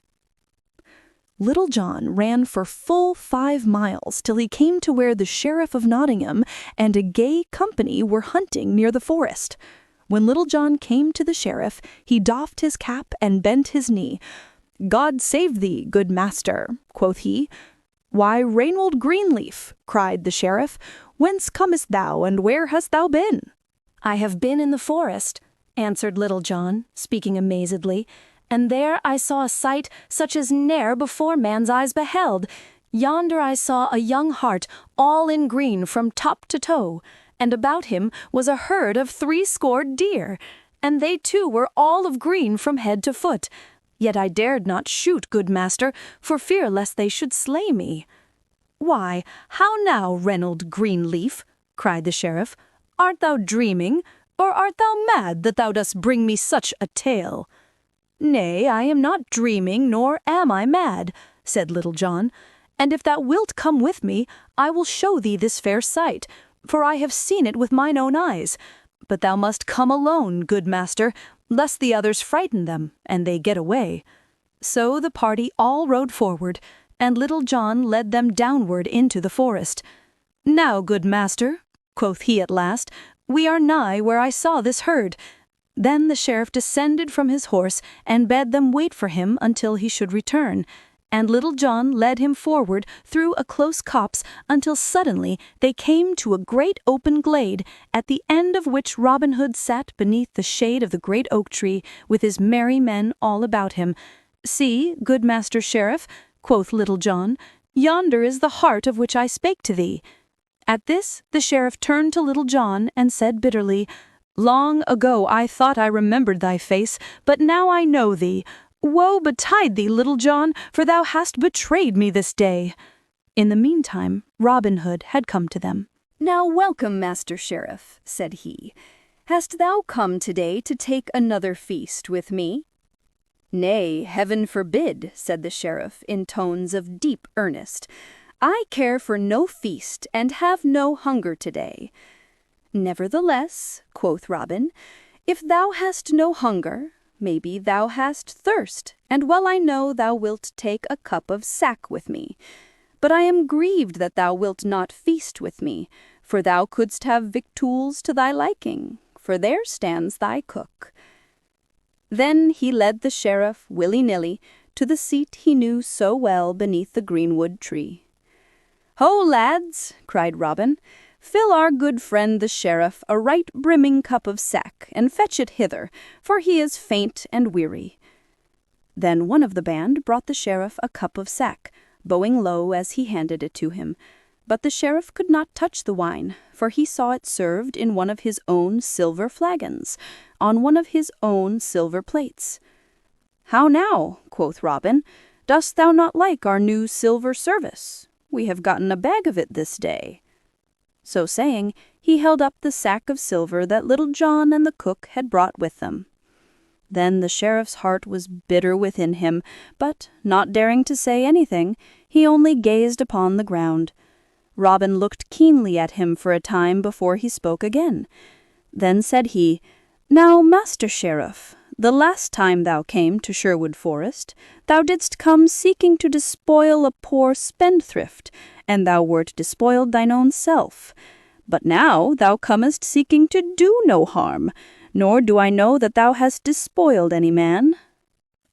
Little John ran for full 5 miles till he came to where the Sheriff of Nottingham and a gay company were hunting near the forest. When Little John came to the sheriff, he doffed his cap and bent his knee. "God save thee, good master," quoth he. "Why, Reynold Greenleaf," cried the sheriff, "whence comest thou, and where hast thou been?" "I have been in the forest," answered Little John, speaking amazedly, "and there I saw a sight such as ne'er before man's eyes beheld. Yonder I saw a young hart, all in green from top to toe, and about him was a herd of 60 deer, and they too were all of green from head to foot. Yet I dared not shoot, good master, for fear lest they should slay me." "Why, how now, Reynold Greenleaf?" cried the sheriff. "Art thou dreaming, or art thou mad that thou dost bring me such a tale?" "Nay, I am not dreaming, nor am I mad," said Little John, "and if thou wilt come with me, I will show thee this fair sight, for I have seen it with mine own eyes. But thou must come alone, good master, lest the others frighten them, and they get away." So the party all rode forward, and Little John led them downward into the forest. "Now, good master," quoth he at last, "we are nigh where I saw this herd." Then the sheriff descended from his horse and bade them wait for him until he should return, and Little John led him forward through a close copse until suddenly they came to a great open glade, at the end of which Robin Hood sat beneath the shade of the great oak tree, with his merry men all about him. "See, good master sheriff," quoth Little John, "yonder is the hart of which I spake to thee." At this the sheriff turned to Little John and said bitterly, "Long ago I thought I remembered thy face, but now I know thee. Woe betide thee, Little John, for thou hast betrayed me this day." In the meantime, Robin Hood had come to them. "Now welcome, Master Sheriff," said he. "Hast thou come today to take another feast with me?" "Nay, heaven forbid," said the sheriff in tones of deep earnest. "I care for no feast, and have no hunger today." "Nevertheless," quoth Robin, "if thou hast no hunger, maybe thou hast thirst, and well I know thou wilt take a cup of sack with me. But I am grieved that thou wilt not feast with me, for thou couldst have victuals to thy liking, for there stands thy cook." Then he led the sheriff, willy-nilly, to the seat he knew so well beneath the greenwood tree. "Ho, lads," cried Robin, "fill our good friend the sheriff a right brimming cup of sack, and fetch it hither, for he is faint and weary." Then one of the band brought the sheriff a cup of sack, bowing low as he handed it to him. But the sheriff could not touch the wine, for he saw it served in one of his own silver flagons, on one of his own silver plates. "How now," quoth Robin, "dost thou not like our new silver service? We have gotten a bag of it this day." So saying, he held up the sack of silver that Little John and the cook had brought with them. Then the sheriff's heart was bitter within him, but, not daring to say anything, he only gazed upon the ground. Robin looked keenly at him for a time before he spoke again. Then said he, "Now, Master Sheriff, the last time thou came to Sherwood Forest, thou didst come seeking to despoil a poor spendthrift, and thou wert despoiled thine own self. But now thou comest seeking to do no harm, nor do I know that thou hast despoiled any man."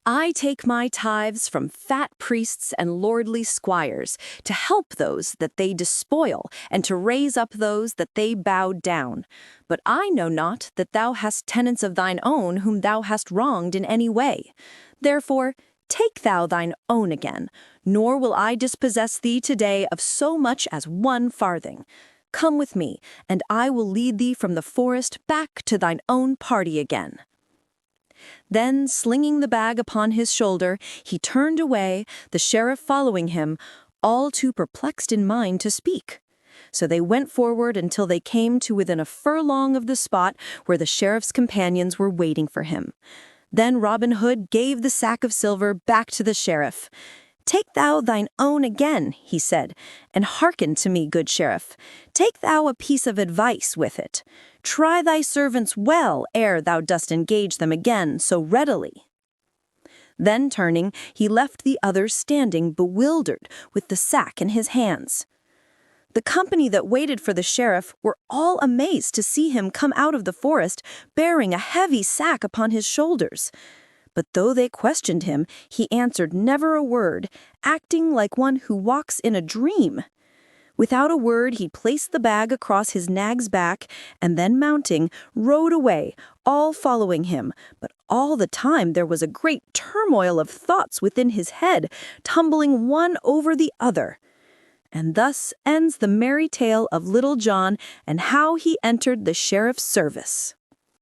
"I take my tithes from fat priests and lordly squires, to help those that they despoil, and to raise up those that they bow down. But I know not that thou hast tenants of thine own whom thou hast wronged in any way. Therefore, take thou thine own again, nor will I dispossess thee today of so much as 1 farthing. Come with me, and I will lead thee from the forest back to thine own party again." Then, slinging the bag upon his shoulder, he turned away, the sheriff following him, all too perplexed in mind to speak. So they went forward until they came to within a furlong of the spot where the sheriff's companions were waiting for him. Then Robin Hood gave the sack of silver back to the sheriff. "Take thou thine own again," he said, "and hearken to me, good sheriff. Take thou a piece of advice with it. Try thy servants well ere thou dost engage them again so readily." Then turning, he left the others standing bewildered with the sack in his hands. The company that waited for the sheriff were all amazed to see him come out of the forest bearing a heavy sack upon his shoulders. But though they questioned him, he answered never a word, acting like one who walks in a dream. Without a word, he placed the bag across his nag's back, and then mounting, rode away, all following him. But all the time there was a great turmoil of thoughts within his head, tumbling one over the other. And thus ends the merry tale of Little John and how he entered the sheriff's service.